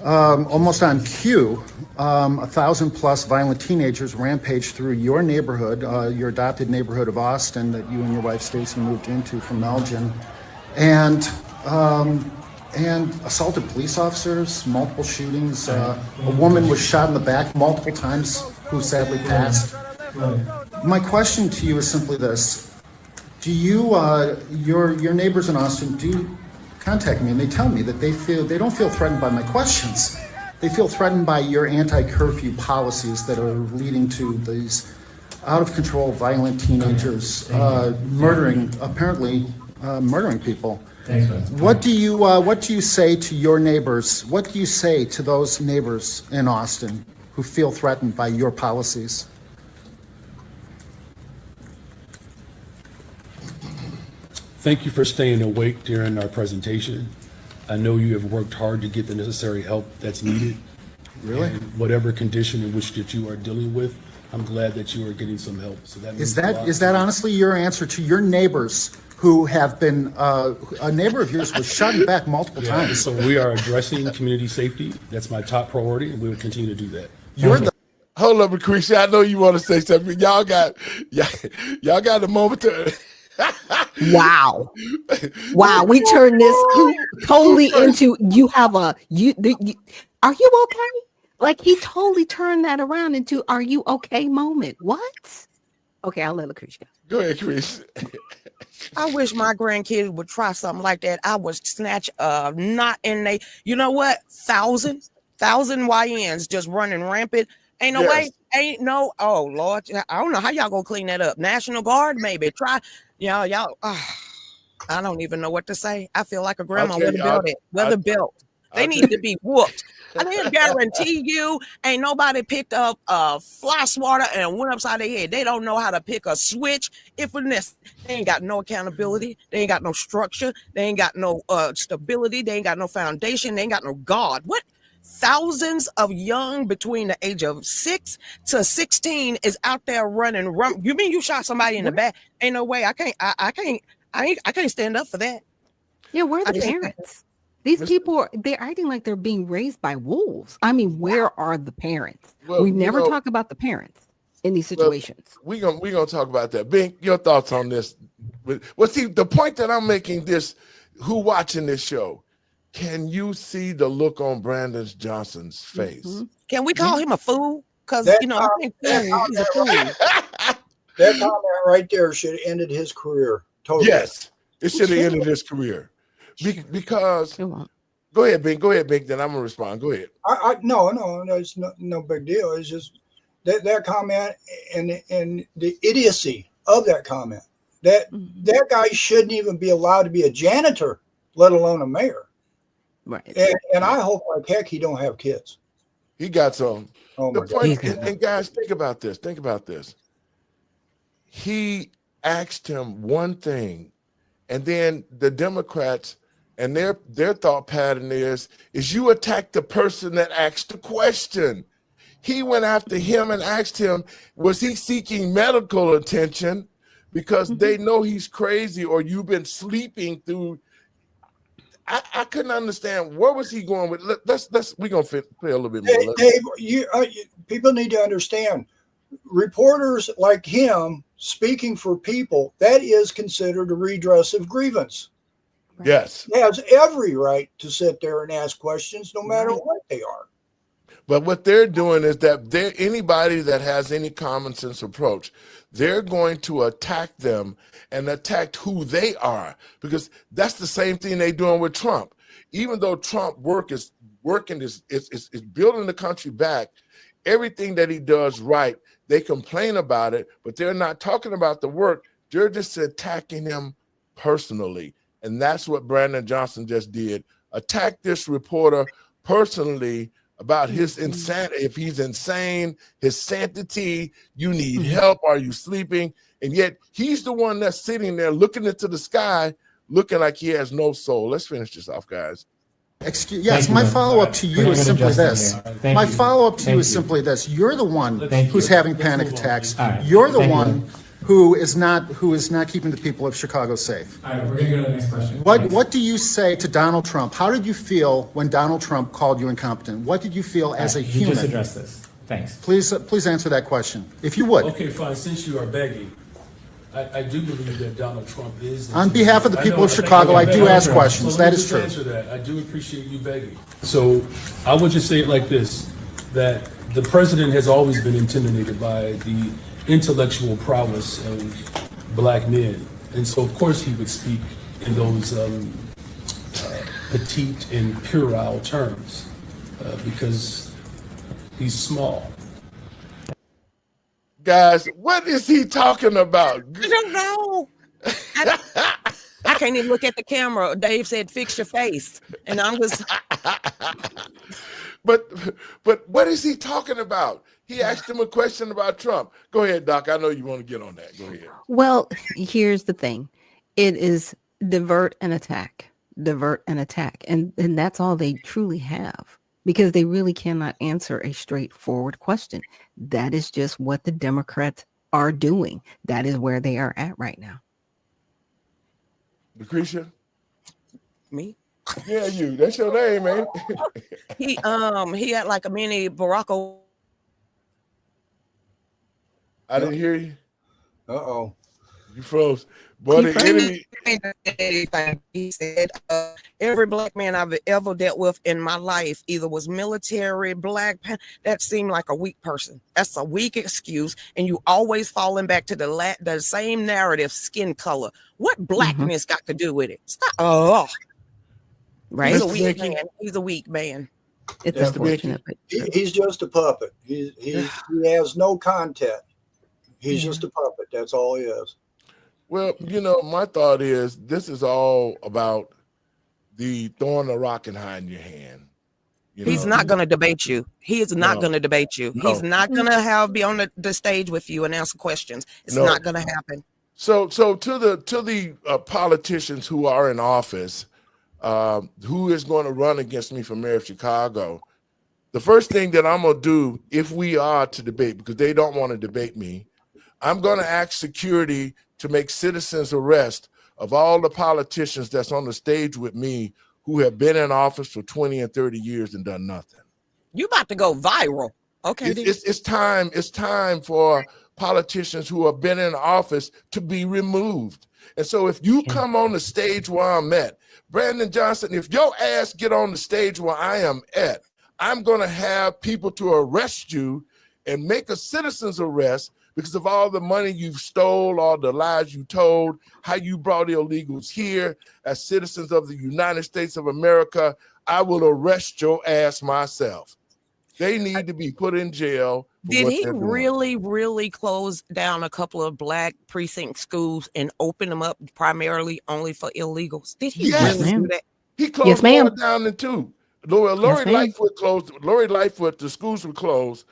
Almost on cue, 1,000+ violent teenagers rampaged through your neighborhood, your adopted neighborhood of Austin that you and your wife Stacy moved into from Elgin, and assaulted police officers, multiple shootings. A woman was shot in the back multiple times, who sadly passed. My question to you is simply this. Do you, your neighbors in Austin, do contact me and they tell me that they don't feel threatened by my questions. They feel threatened by your anti-curfew policies that are leading to these out-of-control violent teenagers murdering people. Thanks, What do you say to your neighbors? What do you say to those neighbors in Austin who feel threatened by your policies? Thank you for staying awake during our presentation. I know you have worked hard to get the necessary help that's needed. Really? And whatever condition in which that you are dealing with, I'm glad that you are getting some help. So that Is that honestly your answer to your neighbors who have been, a neighbor of yours was shot in the back multiple times? So we are addressing community safety. That's my top priority, and we will continue to do that. Hold up, Lucretia. I know you want to say something. Y'all got a moment to. Wow. We turned this totally into are you okay? Like he totally turned that around into are you okay moment. What? Okay, I'll let Lucretia go ahead, Chris. I wish my grandkids would try something like that. I would snatch not in they, you know what, thousand YNs just running rampant. Ain't no way. Ain't no. Oh Lord, I don't know how y'all gonna clean that up. National Guard, maybe try. Y'all. I don't even know what to say. I feel like a grandma with a belt. They need to be whooped. I can guarantee you, ain't nobody picked up a fly swatter and went upside their head. They don't know how to pick a switch. They ain't got no accountability. They ain't got no structure. They ain't got no stability. They ain't got no foundation. They ain't got no God. What? Thousands of young between the age of 6 to 16 is out there running. You mean you shot somebody in the back? Ain't no way. I can't stand up for that. Yeah, where are the parents? These people, they're acting like they're being raised by wolves. I mean, where are the parents? Well, We never talk about the parents in these situations. We gonna talk about that. Bink, your thoughts on this? Well, see, the point that I'm making this, who watching this show, can you see the look on Brandon Johnson's face? Can we call him a fool? Because, you know, I think he's a fool. That comment right there should have ended his career. Totally. Yes, it should have ended his career. Because, go ahead, Bink. Then I'm gonna respond. Go ahead. No, it's no big deal. It's just that comment and the idiocy of that comment. That guy shouldn't even be allowed to be a janitor, let alone a mayor. Right. And I hope like heck he don't have kids. He got some. Oh the my point, God. and guys, think about this. He asked him one thing, and then the Democrats and their thought pattern is you attack the person that asked the question. He went after him and asked him, was he seeking medical attention because they know he's crazy or you've been sleeping through. I couldn't understand where was he going with. We're gonna play a little bit more. Dave, people need to understand. Reporters like him speaking for people, that is considered a redress of grievance. Yes. He has every right to sit there and ask questions, no matter what they are. But what they're doing is that anybody that has any common sense approach, they're going to attack them and attack who they are, because that's the same thing they're doing with Trump. Even though Trump is building the country back, everything that he does right, they complain about it, but they're not talking about the work. They're just attacking him personally. And that's what Brandon Johnson just did. Attack this reporter personally about his insanity. If he's insane, his sanctity, you need help, are you sleeping? And yet he's the one that's sitting there looking into the sky, looking like he has no soul. Let's finish this off, guys. Yes, my follow-up to you is simply this. My follow-up to you is simply this. You're the one who's having panic attacks. You're the one who is not keeping the people of Chicago safe. All right, we're going to go to the next question. What do you say to Donald Trump? How did you feel when Donald Trump called you incompetent? What did you feel as a human? You just addressed this. Thanks. Please answer that question, if you would. Okay, fine. Since you are begging, I do believe that Donald Trump is. On behalf of the people of Chicago, I do ask questions. So that is true. Answer that. I do appreciate you begging. So I would just say it like this: that the president has always been intimidated by the intellectual prowess of black men, and so of course he would speak in those petite and puerile terms because he's small. Guys, what is he talking about? I don't know. I can't even look at the camera. Dave said, "Fix your face," and I'm just. But what is he talking about? He asked him a question about Trump. Go ahead, Doc. I know you want to get on that. Go ahead. Well, here's the thing. It is divert and attack. And that's all they truly have, because they really cannot answer a straightforward question. That is just what the Democrats are doing. That is where they are at right now. Lucretia? Me? Yeah, you. That's your name, man. He had like a mini Barack Obama. I didn't hear you. Uh-oh. You froze. Boy, the enemy. He said, every black man I've ever dealt with in my life either was military, black, that seemed like a weak person. That's a weak excuse. And you always falling back to the same narrative, skin color. What blackness got to do with it? Stop. Oh, right. He's a weak man. He's a weak man. It's unfortunate. But He's just a puppet. He has no content. He's just a puppet. That's all he is. Well, you know, my thought is this is all about the throwing a rock and hiding your hand. He's not going to debate you. He is not going to debate you. No. He's not going to be on the stage with you and answer questions. It's not going to happen. So to the politicians who are in office, who is going to run against me for mayor of Chicago, the first thing that I'm going to do, if we are to debate, because they don't want to debate me, I'm going to ask security to make citizens arrest of all the politicians that's on the stage with me who have been in office for 20 and 30 years and done nothing. You about to go viral. Okay. It's time for politicians who have been in office to be removed. And so if you come on the stage where I'm at, Brandon Johnson, if your ass get on the stage where I am at, I'm going to have people to arrest you and make a citizen's arrest because of all the money you've stole, all the lies you told, how you brought illegals here as citizens of the United States of America. I will arrest your ass myself. They need to be put in jail. Did he really close down a couple of black precinct schools and open them up primarily only for illegals? Did he really do that? He closed one down in two. Lori Lightfoot closed. Lori Lightfoot, the schools were closed.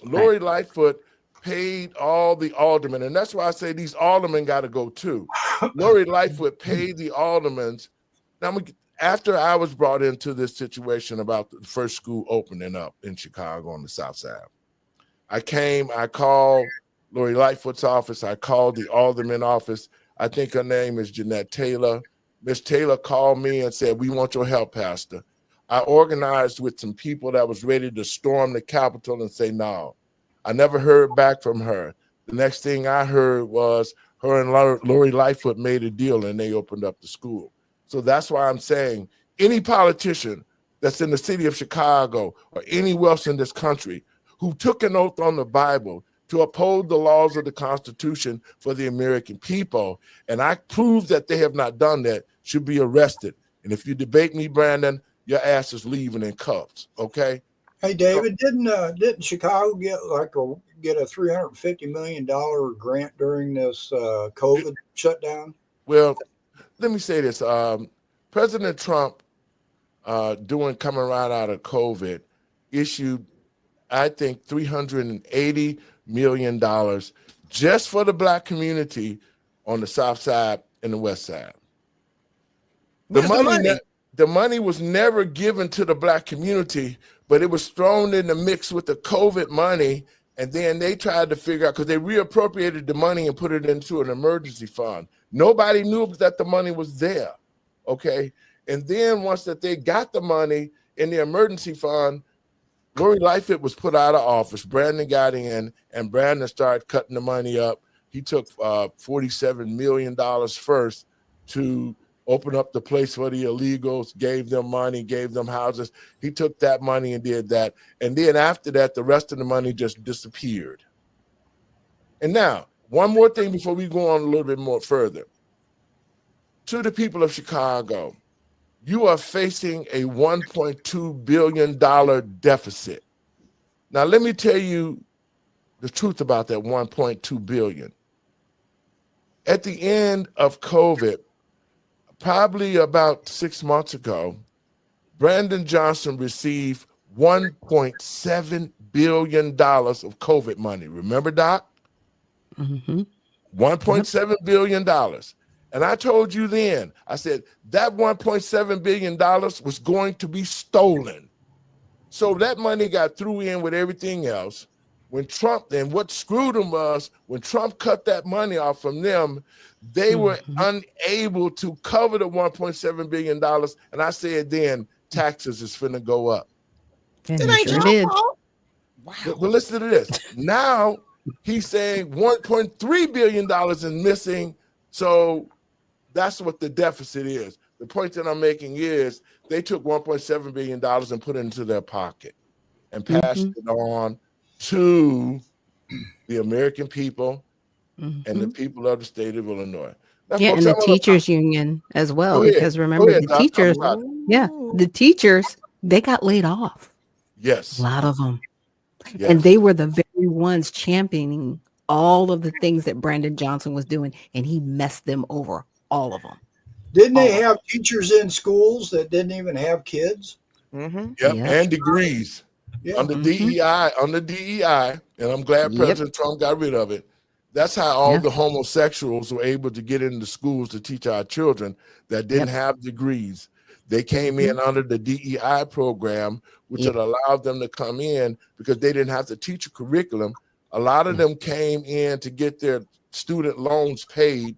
Lori Lightfoot paid all the aldermen, and that's why I say these aldermen got to go too. Lori Lightfoot paid the aldermen. Now, after I was brought into this situation about the first school opening up in Chicago on the South Side, I called Lori Lightfoot's office. I called the alderman office. I think her name is Jeanette Taylor. Miss Taylor called me and said, "We want your help, Pastor." I organized with some people that was ready to storm the Capitol and say no. I never heard back from her. The next thing I heard was her and Lori Lightfoot made a deal and they opened up the school. So that's why I'm saying any politician that's in the city of Chicago or anywhere else in this country who took an oath on the Bible to uphold the laws of the Constitution for the American people, and I prove that they have not done that, should be arrested. And if you debate me, Brandon, your ass is leaving in cuffs, okay? Hey, David, didn't Chicago get a $350 million grant during this COVID shutdown? Well, let me say this. President Trump, coming right out of COVID, issued, I think, $380 million just for the black community on the South Side and the West Side. The money was never given to the black community, but it was thrown in the mix with the COVID money. And then they tried to figure out, because they reappropriated the money and put it into an emergency fund. Nobody knew that the money was there, okay? And then once that they got the money in the emergency fund, Lori Lightfoot was put out of office. Brandon got in, and Brandon started cutting the money up. He took $47 million first to open up the place for the illegals, gave them money, gave them houses. He took that money and did that. And then after that, the rest of the money just disappeared. And now, one more thing before we go on a little bit more further. To the people of Chicago, you are facing a $1.2 billion deficit. Now, let me tell you the truth about that $1.2 billion. At the end of COVID, probably about 6 months ago, Brandon Johnson received $1.7 billion of COVID money. Remember, Doc? Mm-hmm. $1.7 billion. And I told you then, I said, that $1.7 billion was going to be stolen. So that money got thrown in with everything else. When Trump, and what screwed them was, when Trump cut that money off from them, they were unable to cover the $1.7 billion. And I said then, taxes is finna go up. It ain't your fault. Wow. But listen to this. Now he's saying $1.3 billion is missing. So that's what the deficit is. The point that I'm making is they took $1.7 billion and put it into their pocket and passed it on to the American people and the people of the state of Illinois. Now, yeah, folks, and the teachers union as well, because remember the teachers, the teachers, they got laid off. Yes. A lot of them. Yes. And they were the very ones championing all of the things that Brandon Johnson was doing, and he messed them over, all of them. Didn't they have teachers in schools that didn't even have kids? Yep, and degrees. On the DEI, and I'm glad President Trump got rid of it. That's how all the homosexuals were able to get into schools to teach our children that didn't have degrees. They came in under the DEI program, which had allowed them to come in because they didn't have to teach a curriculum. A lot of them came in to get their student loans paid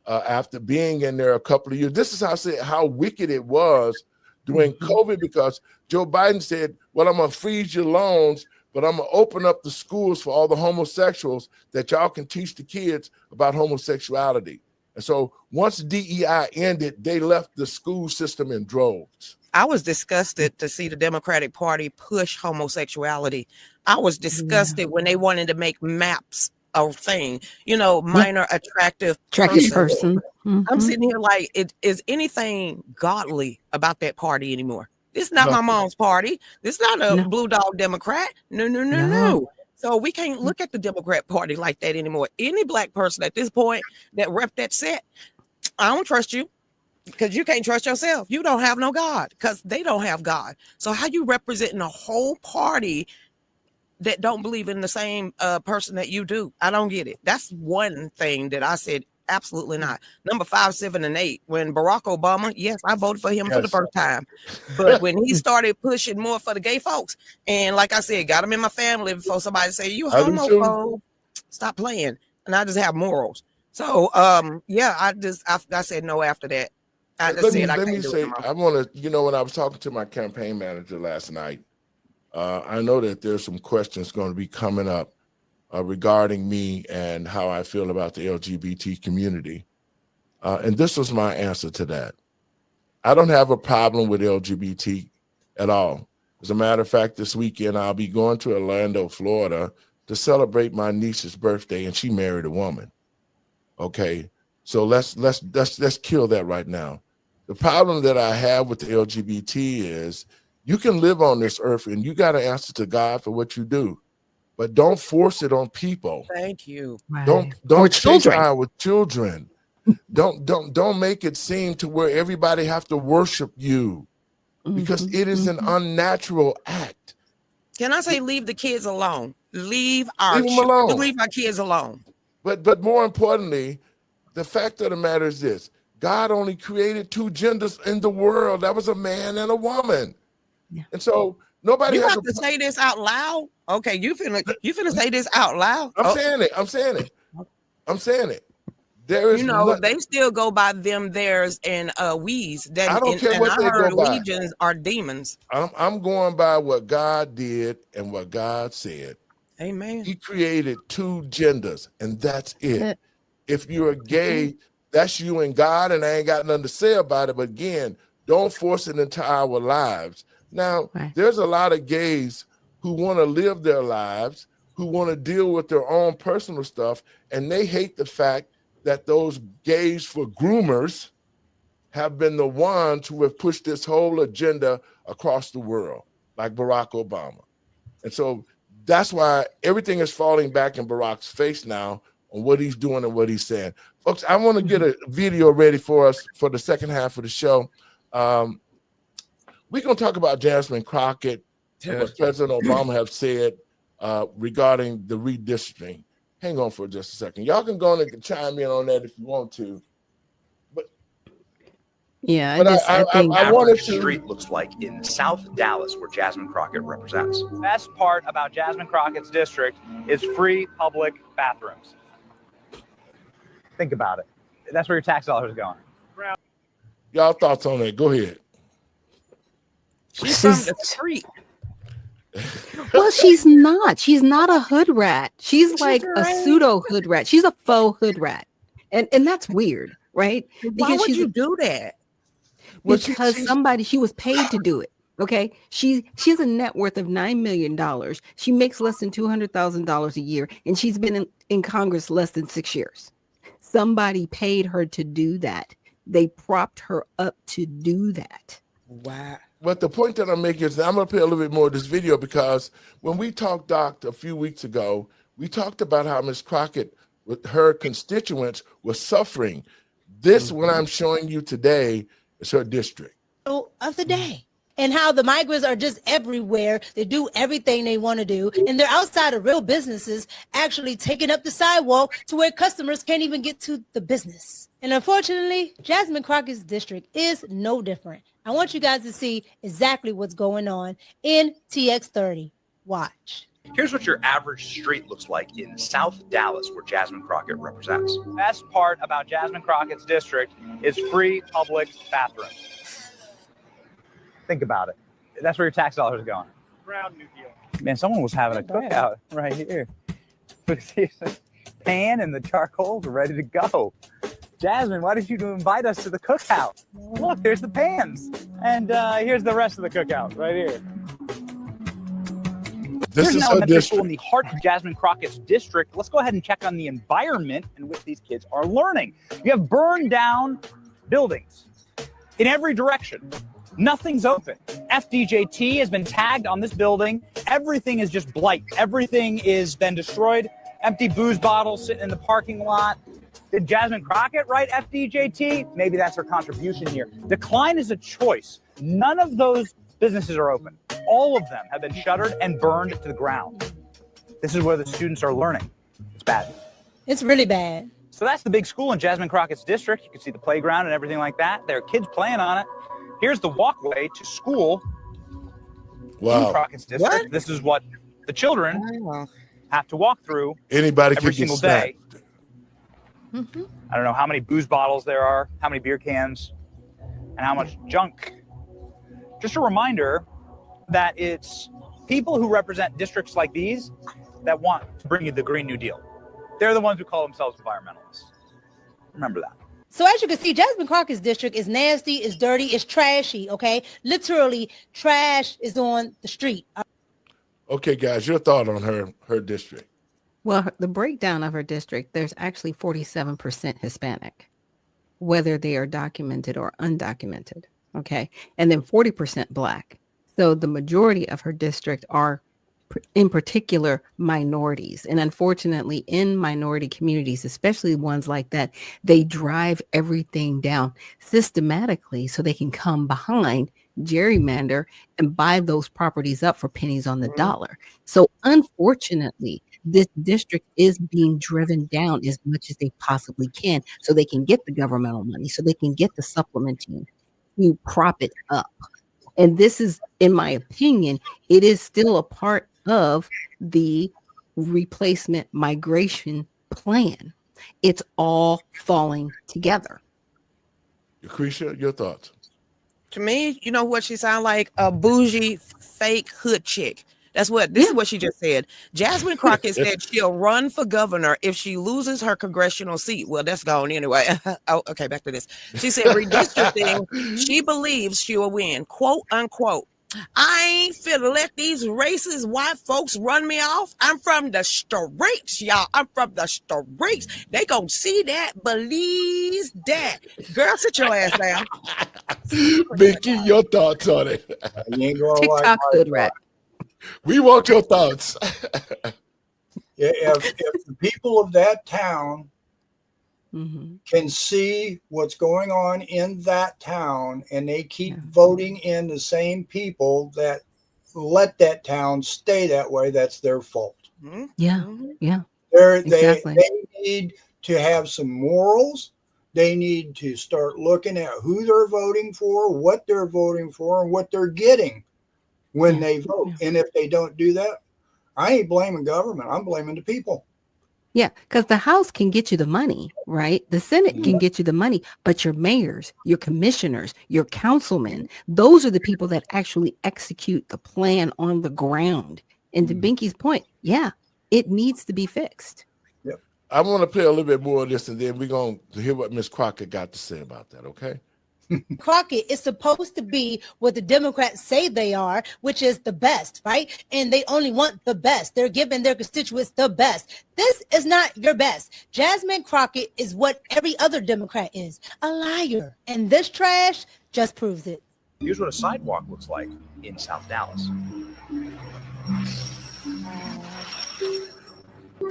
after being in there a couple of years. This is how wicked it was during COVID because Joe Biden said, well, I'm going to freeze your loans, but I'm going to open up the schools for all the homosexuals that y'all can teach the kids about homosexuality. And so once DEI ended, they left the school system in droves. I was disgusted to see the Democratic Party push homosexuality. I was disgusted when they wanted to make maps a thing, minor attractive person. I'm sitting here like, is anything godly about that party anymore? This is not my mom's party. This is not a blue dog Democrat. No. So we can't look at the Democrat Party like that anymore. Any black person at this point that rep that set, I don't trust you because you can't trust yourself. You don't have no God because they don't have God. So how you representing a whole party that don't believe in the same person that you do? I don't get it. That's one thing that I said, absolutely not. Number 5, 7, and 8. When Barack Obama, yes, I voted for him for the first time. But when he started pushing more for the gay folks, and like I said, got him in my family before somebody say, you homophobe, stop playing. And I just have morals. So, I said no after that. I want to, when I was talking to my campaign manager last night, I know that there's some questions going to be coming up regarding me and how I feel about the LGBT community. And this was my answer to that. I don't have a problem with LGBT at all. As a matter of fact, this weekend, I'll be going to Orlando, Florida to celebrate my niece's birthday, and she married a woman. Okay, so let's kill that right now. The problem that I have with the LGBT is you can live on this earth and you got to answer to God for what you do. But don't force it on people. Thank you. Don't chase with children. Don't make it seem to where everybody have to worship you because it is an unnatural act. Can I say leave the kids alone? Leave them alone. Leave our kids alone. But more importantly, the fact of the matter is this: God only created 2 genders in the world. That was a man and a woman. Yeah. And so nobody has to say this out loud. Okay, you finna say this out loud. I'm saying it. There is they still go by them, theirs, and we's. That I don't care what they go by. Legions are demons. I'm going by what God did and what God said. Amen. He created 2 genders, and that's it. If you're gay, that's you and God, and I ain't got nothing to say about it. But again, don't force it into our lives. Now, there's a lot of gays who want to live their lives, who want to deal with their own personal stuff, and they hate the fact that those gays for groomers have been the ones who have pushed this whole agenda across the world, like Barack Obama. And so that's why everything is falling back in Barack's face now on what he's doing and what he's saying. Folks, I want to get a video ready for us for the second half of the show. We're going to talk about Jasmine Crockett and what President Obama have said regarding the redistricting. Hang on for just a second. Y'all can go and chime in on that if you want to. Yeah, I think I wanted to. Street looks like in South Dallas, where Jasmine Crockett represents. The best part about Jasmine Crockett's district is free public bathrooms. Think about it. That's where your tax dollars are going. Y'all thoughts on that? Go ahead. She's from the street. Well, she's not. She's not a hood rat. She's like a pseudo hood rat. She's a faux hood rat, and that's weird, right? Why would you do that? Because she was paid to do it. Okay, she has a net worth of $9 million. She makes less than $200,000 a year, and she's been in Congress less than 6 years. Somebody paid her to do that. They propped her up to do that. Wow. But the point that I'm making is that I'm going to play a little bit more of this video because when we talked, Doc, a few weeks ago, we talked about how Ms. Crockett, with her constituents, was suffering. This, what I'm showing you today, is her district. Of the day. And how the migrants are just everywhere. They do everything they want to do. And they're outside of real businesses, actually taking up the sidewalk to where customers can't even get to the business. And unfortunately, Jasmine Crockett's district is no different. I want you guys to see exactly what's going on in TX30. Watch. Here's what your average street looks like in South Dallas, where Jasmine Crockett represents. The best part about Jasmine Crockett's district is free public bathrooms. Think about it. That's where your tax dollars are going. Brown New Deal. Man, someone was having a cookout right here. Pan and the charcoals are ready to go. Jasmine, why did you invite us to the cookout? Look, here's the pans. And here's the rest of the cookout right here. This Here's is an her elementary school district. in the heart of Jasmine Crockett's district. Let's go ahead and check on the environment in which these kids are learning. You have burned down buildings in every direction. Nothing's open. FDJT has been tagged on this building. Everything is just blight. Everything is been destroyed. Empty booze bottles sitting in the parking lot. Did Jasmine Crockett write FDJT? Maybe that's her contribution here. Decline is a choice. None of those businesses are open. All of them have been shuttered and burned to the ground. This is where the students are learning. It's bad. It's really bad. So that's the big school in Jasmine Crockett's district. You can see the playground and everything like that. There are kids playing on it. Here's the walkway to school in Crockett's district. What? This is what the children have to walk through Anybody every could get single day. Mm-hmm. I don't know how many booze bottles there are, how many beer cans, and how much junk. Just a reminder that it's people who represent districts like these that want to bring you the Green New Deal. They're the ones who call themselves environmentalists. Remember that. So as you can see, Jasmine Crockett's district is nasty, it's dirty, it's trashy, okay? Literally, trash is on the street. Okay, guys, your thought on her district. Well, the breakdown of her district, there's actually 47% Hispanic, whether they are documented or undocumented. Okay. And then 40% Black. So the majority of her district are in particular minorities. And unfortunately, in minority communities, especially ones like that, they drive everything down systematically so they can come behind, gerrymander, and buy those properties up for pennies on the dollar. So unfortunately, this district is being driven down as much as they possibly can so they can get the governmental money, so they can get the supplementing to prop it up. And this is, in my opinion, it is still a part of the replacement migration plan. It's all falling together. Lucretia, your thoughts? To me, you know what she sounds like? A bougie, fake hood chick. This is what she just said. Jasmine Crockett said she'll run for governor if she loses her congressional seat. Well, that's gone anyway. Oh, okay, back to this. She said redistricting, she believes she will win, quote unquote. I ain't finna let these racist white folks run me off. I'm from the streets, y'all. I'm from the streets. They gonna see that, believe that. Girl, sit your ass down. Vicky, your thoughts on it. You ain't gonna TikTok hood rat. We want your thoughts. If the people of that town can see what's going on in that town and they keep voting in the same people that let that town stay that way, that's their fault. Yeah. They need to have some morals. They need to start looking at who they're voting for, what they're voting for, and what they're getting when they vote. And if they don't do that, I ain't blaming government. I'm blaming the people. Yeah, because the House can get you the money, right? The Senate can get you the money, but your mayors, your commissioners, your councilmen, those are the people that actually execute the plan on the ground. And to Binky's point, it needs to be fixed. Yep. I want to play a little bit more of this, and then we're going to hear what Ms. Crockett got to say about that, okay? Crockett is supposed to be what the Democrats say they are, which is the best, right? And they only want the best. They're giving their constituents the best. This is not your best. Jasmine Crockett is what every other Democrat is, a liar. And this trash just proves it. Here's what a sidewalk looks like in South Dallas.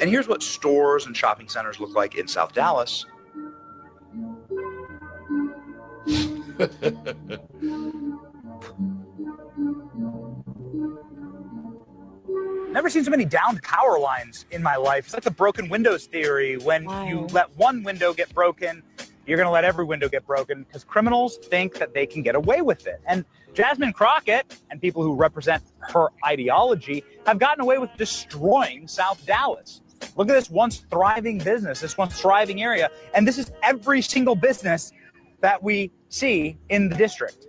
And here's what stores and shopping centers look like in South Dallas. Never seen so many downed power lines in my life. It's like the broken windows theory. When you let one window get broken, you're going to let every window get broken because criminals think that they can get away with it. And Jasmine Crockett and people who represent her ideology have gotten away with destroying South Dallas. Look at this once thriving business, this once thriving area. And this is every single business that we see in the district.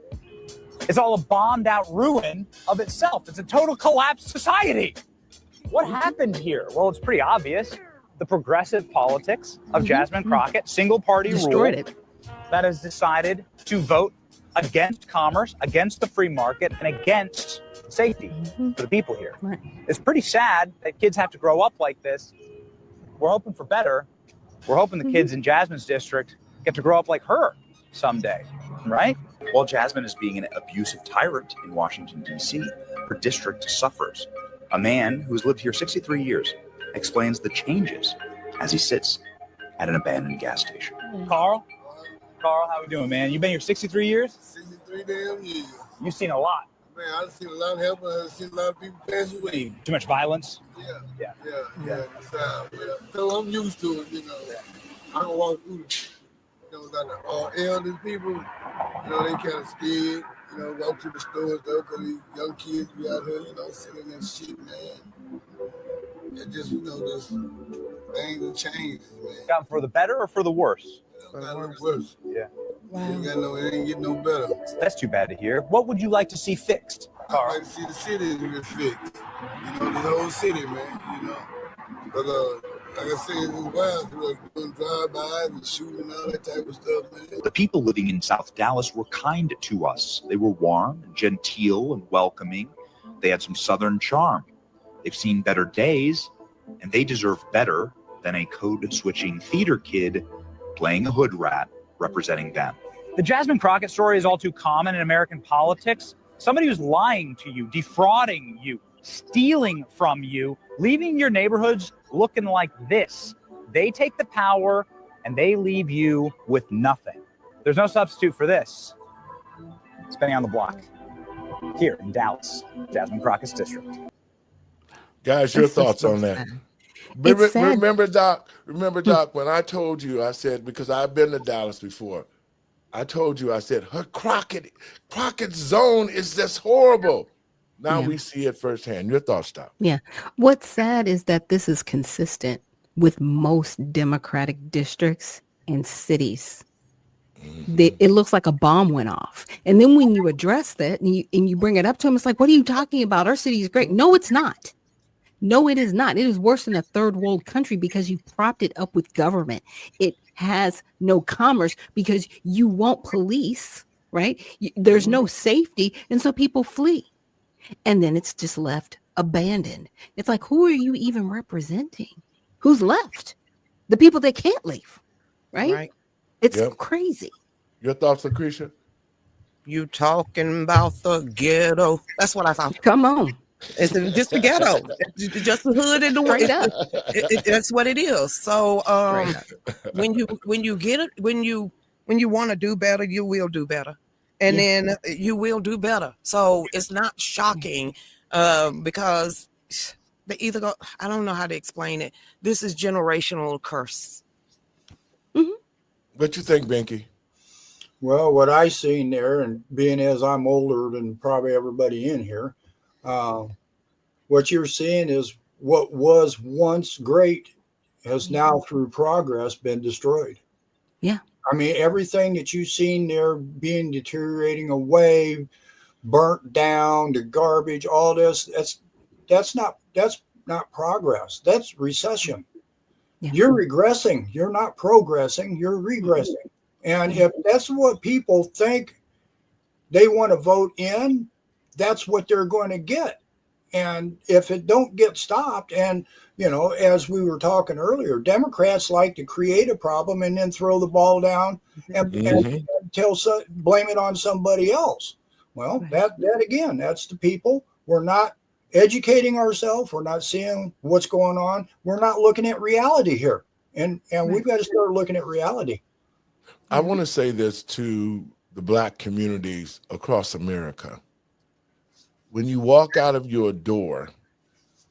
It's all a bombed out ruin of itself. It's a total collapsed society. What happened here? Well, it's pretty obvious. The progressive politics of Jasmine Crockett, single party rule that has decided to vote against commerce, against the free market, and against safety for the people here. Right. It's pretty sad that kids have to grow up like this. We're hoping for better. We're hoping the kids in Jasmine's district get to grow up like her someday, right? While Jasmine is being an abusive tyrant in Washington, D.C., her district suffers. A man who has lived here 63 years explains the changes as he sits at an abandoned gas station. Carl, how we doing, man? You've been here 63 years? 63 damn years. You've seen a lot. Man, I've seen a lot of help. I've seen a lot of people pass away. Too much violence? Yeah. So I'm used to it, you know. I can walk through, like all elderly people, they kind of scared, walk to the store and stuff, because these young kids be out here, selling that shit, man. It just, just things will change, man. Got for the better or for the worse? For the worse. Yeah. It ain't getting no better. That's too bad to hear. What would you like to see fixed, Carl? I'd like to see the city get fixed. The whole city, man, Because, like I said, it's wild, doing drive-bys and shooting and all that type of stuff, man. The people living in South Dallas were kind to us. They were warm, genteel, and welcoming. They had some Southern charm. They've seen better days, and they deserve better than a code-switching theater kid playing a hood rat representing them. The Jasmine Crockett story is all too common in American politics. Somebody who's lying to you, defrauding you, stealing from you, leaving your neighborhoods looking like this. They take the power and they leave you with nothing. There's no substitute for this. Spending on the block here in Dallas, Jasmine Crockett's district. Guys, your thoughts on that? Remember, Doc, when I told you, I said, because I've been to Dallas before, I told you, I said, her Crockett's zone is just horrible. Now we see it firsthand. Your thoughts, Doc? Yeah. What's sad is that this is consistent with most Democratic districts and cities. It looks like a bomb went off. And then when you address that and you bring it up to them, it's like, what are you talking about? Our city is great. No, it's not. No, it is not. It is worse than a third world country because you propped it up with government. It has no commerce because you won't police, right? There's no safety. And so people flee. And then it's just left abandoned. It's like, who are you even representing? Who's left? The people that can't leave, right? It's crazy. Your thoughts, Lucretia? You talking about the ghetto. That's what I thought. Come on. It's just the ghetto. It's just the hood and the way. That's what it is. So when you want to do better, you will do better. And then you will do better. So it's not shocking because they either go, I don't know how to explain it. This is generational curse. What you think, Binky? Well, what I seen there, and being as I'm older than probably everybody in here, what you're seeing is what was once great has now through progress been destroyed. Yeah. I mean, everything that you've seen there being deteriorating away, burnt down, the garbage, all this, that's not progress. That's recession. Yeah. You're regressing. You're not progressing. You're regressing. And if that's what people think they want to vote in, that's what they're going to get. And if it don't get stopped, and, as we were talking earlier, Democrats like to create a problem and then throw the ball down and blame it on somebody else. Well, that again, that's the people. We're not educating ourselves. We're not seeing what's going on. We're not looking at reality here. And we've got to start looking at reality. I want to say this to the Black communities across America. When you walk out of your door,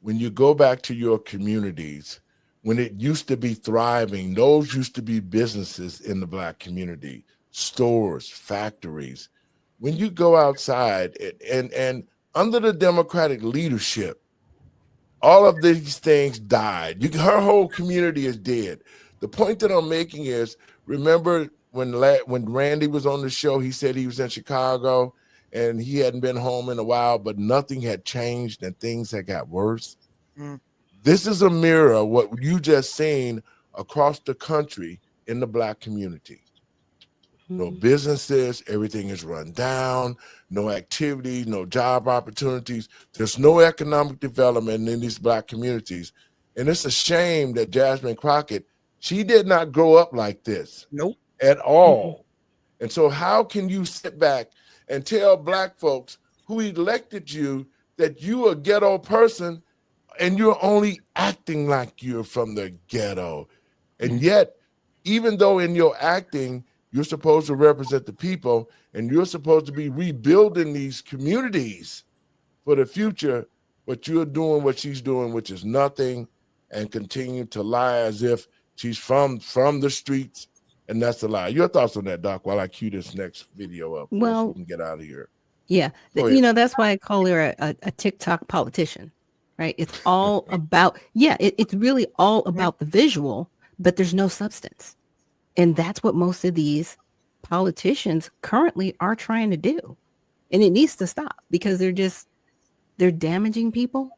when you go back to your communities, when it used to be thriving, those used to be businesses in the Black community, stores, factories. When you go outside and under the Democratic leadership, all of these things died. Her whole community is dead. The point that I'm making is, remember when Randy was on the show, he said he was in Chicago and he hadn't been home in a while, but nothing had changed and things had got worse. This is a mirror of what you just seen across the country in the Black community. No businesses, everything is run down, no activity, no job opportunities. There's no economic development in these Black communities. And it's a shame that Jasmine Crockett, she did not grow up like this. Nope. At all. And so how can you sit back and tell Black folks who elected you that you a ghetto person and you're only acting like you're from the ghetto? And yet, even though in your acting, you're supposed to represent the people and you're supposed to be rebuilding these communities for the future, but you're doing what she's doing, which is nothing, and continue to lie as if she's from the streets, and that's a lie. Your thoughts on that, Doc, while I cue this next video up so we can get out of here. Yeah, that's why I call her a TikTok politician, right? It's all about, it's really all about the visual, but there's no substance. And that's what most of these politicians currently are trying to do. And it needs to stop because they're damaging people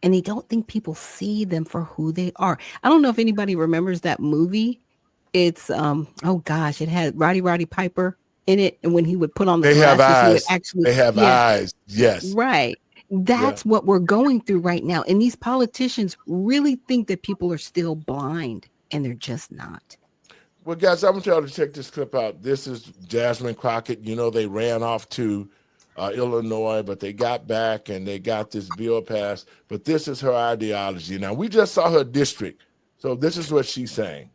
and they don't think people see them for who they are. I don't know if anybody remembers that movie. It's, it had Roddy Piper in it. And when he would put on the glasses, they have eyes. Yes. Right. That's what we're going through right now. And these politicians really think that people are still blind and they're just not. Well, guys, I'm going to try to check this clip out. This is Jasmine Crockett. You know, they ran off to Illinois, but they got back and they got this bill passed. But this is her ideology. Now, we just saw her district. So this is what she's saying.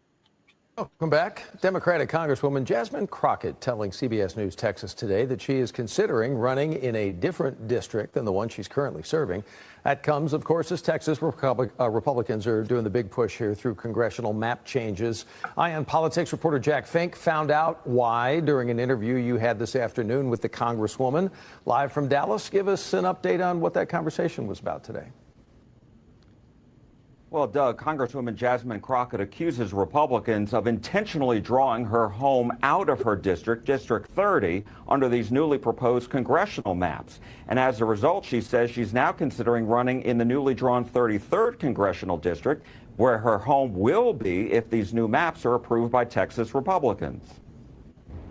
Welcome back. Democratic Congresswoman Jasmine Crockett telling CBS News Texas today that she is considering running in a different district than the one she's currently serving. That comes, of course, as Texas Republicans are doing the big push here through congressional map changes. ION Politics reporter Jack Fink found out why during an interview you had this afternoon with the Congresswoman. Live from Dallas, give us an update on what that conversation was about today. Well, Doug, Congresswoman Jasmine Crockett accuses Republicans of intentionally drawing her home out of her district, District 30, under these newly proposed congressional maps. And as a result, she says she's now considering running in the newly drawn 33rd congressional district, where her home will be if these new maps are approved by Texas Republicans.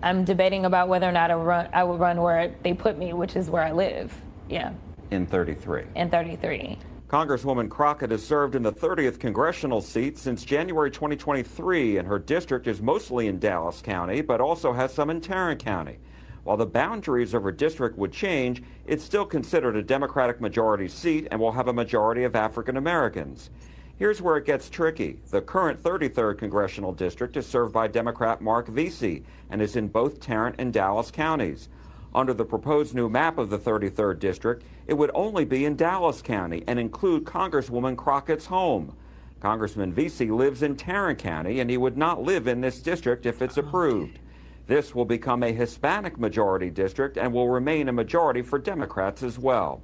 I'm debating about whether or not I would run where they put me, which is where I live. Yeah. In 33. In 33. Congresswoman Crockett has served in the 30th congressional seat since January 2023, and her district is mostly in Dallas County, but also has some in Tarrant County. While the boundaries of her district would change, it's still considered a Democratic majority seat and will have a majority of African Americans. Here's where it gets tricky. The current 33rd congressional district is served by Democrat Mark Vesey and is in both Tarrant and Dallas counties. Under the proposed new map of the 33rd district, it would only be in Dallas County and include Congresswoman Crockett's home. Congressman Vesey lives in Tarrant County, and he would not live in this district if it's approved. This will become a Hispanic majority district and will remain a majority for Democrats as well.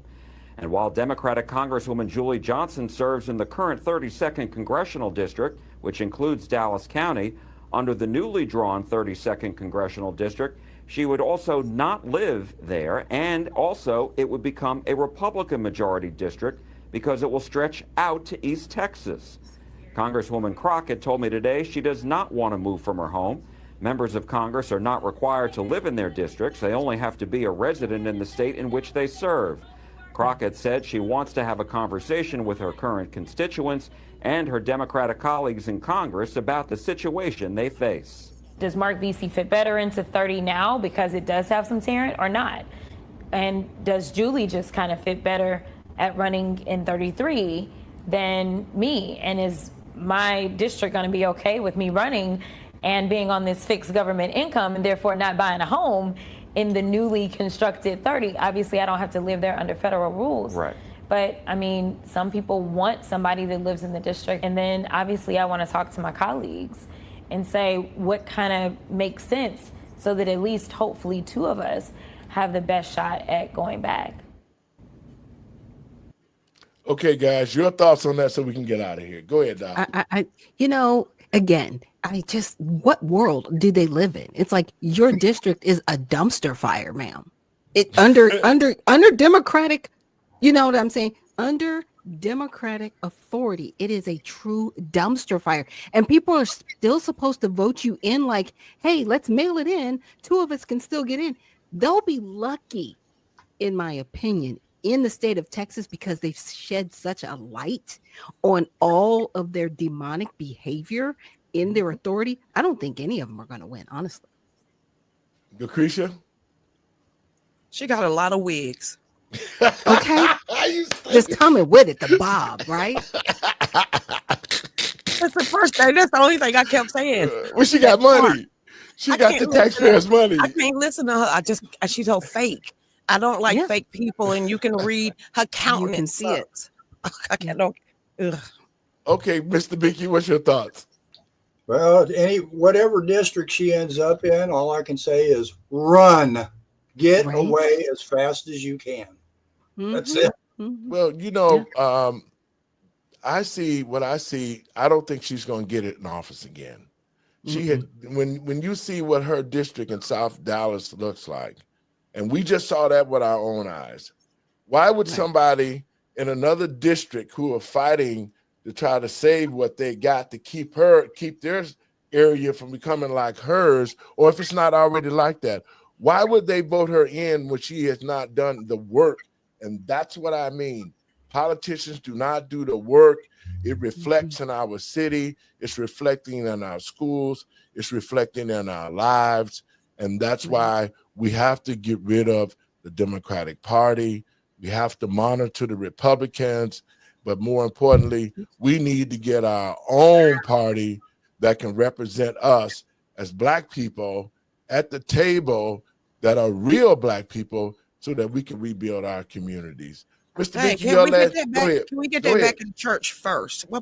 And while Democratic Congresswoman Julie Johnson serves in the current 32nd congressional district, which includes Dallas County, under the newly drawn 32nd congressional district, she would also not live there, and also it would become a Republican majority district because it will stretch out to East Texas. Congresswoman Crockett told me today she does not want to move from her home. Members of Congress are not required to live in their districts. They only have to be a resident in the state in which they serve. Crockett said she wants to have a conversation with her current constituents and her Democratic colleagues in Congress about the situation they face. Does Mark Vesey fit better into 30 now because it does have some Tarrant or not? And does Julie just kind of fit better at running in 33 than me? And is my district going to be okay with me running and being on this fixed government income and therefore not buying a home in the newly constructed 30? Obviously, I don't have to live there under federal rules. Right. But I mean, some people want somebody that lives in the district. And then obviously I want to talk to my colleagues and say what kind of makes sense so that at least hopefully two of us have the best shot at going back. Okay, guys, your thoughts on that so we can get out of here. Go ahead, Doc. What world do they live in? It's like your district is a dumpster fire, ma'am. It under Democratic, you know what I'm saying? Under Democratic authority, it is a true dumpster fire. And people are still supposed to vote you in like, hey, let's mail it in. 2 of us can still get in. They'll be lucky, in my opinion, in the state of Texas because they've shed such a light on all of their demonic behavior in their authority. I don't think any of them are going to win, honestly. Lucretia? She got a lot of wigs. Okay. Just coming with it, the bob, right? That's the first thing. That's the only thing I kept saying. Well, she got money. She got the taxpayers' money. I can't listen to her. She's so fake. I don't like fake people, and you can read her countenance. You can see it. I can't. Ugh. Okay, Mr. Binky, what's your thoughts? Well, whatever district she ends up in, all I can say is run. Get away as fast as you can. That's it. Well, you know, I see what I see. I don't think she's going to get it in office again. She had when you see what her district in South Dallas looks like, and we just saw that with our own eyes. Why would somebody in another district who are fighting to try to save what they got to keep their area from becoming like hers, or if it's not already like that, why would they vote her in when she has not done the work? And that's what I mean. Politicians do not do the work. It reflects in our city. It's reflecting in our schools. It's reflecting in our lives. And that's why we have to get rid of the Democratic Party. We have to monitor the Republicans. But more importantly, we need to get our own party that can represent us as Black people at the table that are real Black people so that we can rebuild our communities. Mr. Hey, Binky, can we get that back in church first? Well,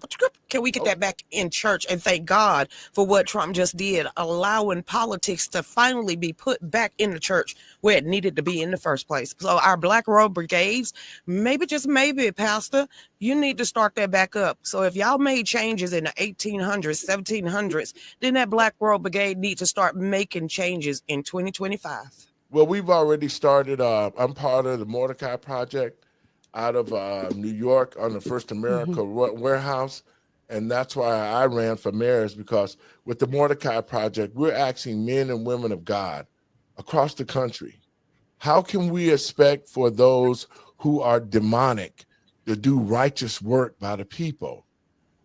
can we get that back in church and thank God for what Trump just did, allowing politics to finally be put back in the church where it needed to be in the first place. So our Black Robe Brigades, maybe, just maybe, Pastor, you need to start that back up. So if y'all made changes in the 1800s, 1700s, then that Black Robe Brigade needs to start making changes in 2025. Well, we've already started. I'm part of the Mordecai Project out of New York on the First America Warehouse. And that's why I ran for mayor, is because with the Mordecai Project, we're asking men and women of God across the country, how can we expect for those who are demonic to do righteous work by the people?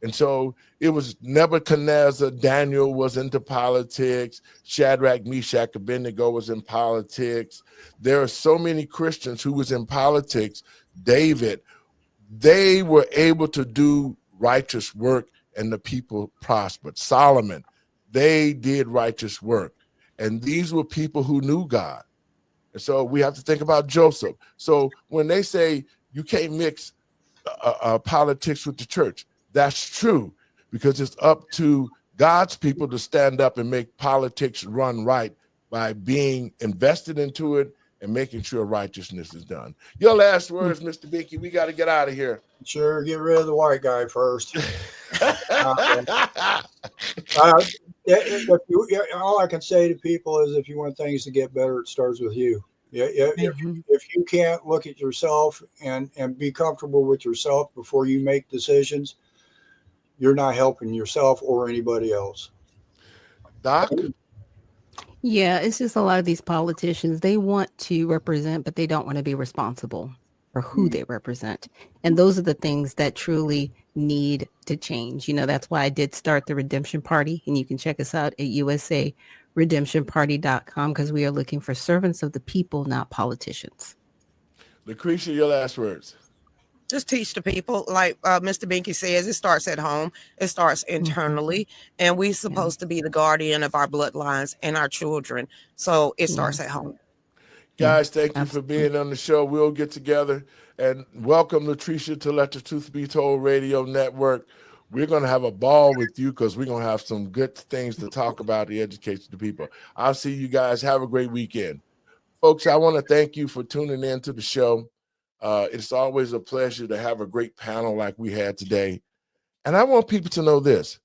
And so it was Nebuchadnezzar, Daniel was into politics, Shadrach, Meshach, Abednego was in politics. There are so many Christians who was in politics. David, they were able to do righteous work and the people prospered. Solomon, they did righteous work. And these were people who knew God. And so we have to think about Joseph. So when they say you can't mix politics with the church, that's true, because it's up to God's people to stand up and make politics run right by being invested into it and making sure righteousness is done. Your last words, Mr. Binky. We got to get out of here. Sure, get rid of the white guy first. All I can say to people is, if you want things to get better, it starts with you. If you can't look at yourself and be comfortable with yourself before you make decisions, you're not helping yourself or anybody else. Doc? Yeah, it's just a lot of these politicians, they want to represent, but they don't want to be responsible for who they represent. And those are the things that truly need to change. You know, that's why I did start the Redemption Party, and you can check us out at usaredemptionparty.com, because we are looking for servants of the people, not politicians. Lucretia, your last words. Just teach the people, like Mr. Binky says, it starts at home. It starts internally. And we're supposed to be the guardian of our bloodlines and our children. So it starts at home. Guys, thank you for being on the show. We'll get together, and welcome Latricia to Let the Truth Be Told Radio Network. We're going to have a ball with you, because we're going to have some good things to talk about to educate the people. I'll see you guys. Have a great weekend. Folks, I want to thank you for tuning in to the show. It's always a pleasure to have a great panel like we had today. And I want people to know this.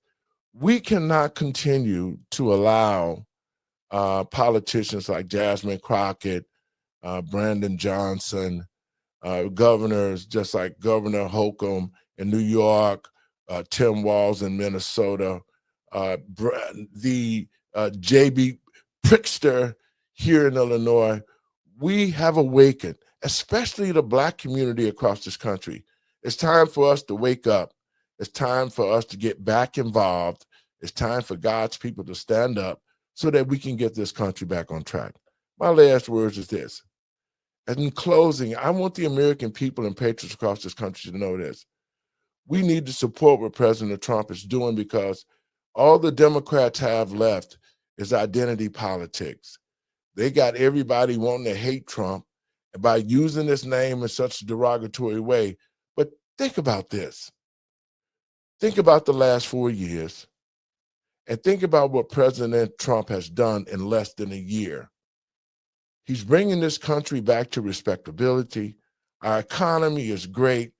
We cannot continue to allow politicians like Jasmine Crockett, Brandon Johnson, governors just like Governor Holcomb in New York, Tim Walz in Minnesota, the J.B. Pritzker here in Illinois. We have awakened, especially the Black community across this country. It's time for us to wake up. It's time for us to get back involved. It's time for God's people to stand up so that we can get this country back on track. My last words is this. And in closing, I want the American people and patriots across this country to know this. We need to support what President Trump is doing, because all the Democrats have left is identity politics. They got everybody wanting to hate Trump by using his name in such a derogatory way. But think about this. Think about the last 4 years, and think about what President Trump has done in less than a year. He's bringing this country back to respectability. Our economy is great.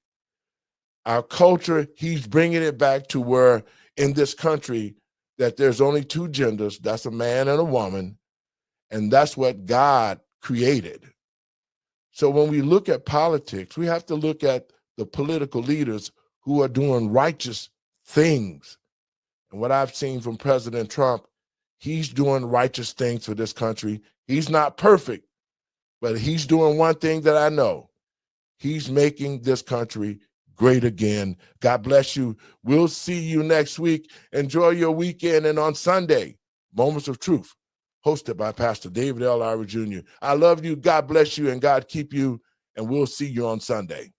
Our culture, he's bringing it back to where in this country that there's only two genders, that's a man and a woman, and that's what God created. So when we look at politics, we have to look at the political leaders who are doing righteous things. And what I've seen from President Trump, he's doing righteous things for this country. He's not perfect, but he's doing one thing that I know. He's making this country great again. God bless you. We'll see you next week. Enjoy your weekend. And on Sunday, Moments of Truth, hosted by Pastor David L. Ira Jr. I love you. God bless you, and God keep you. And we'll see you on Sunday.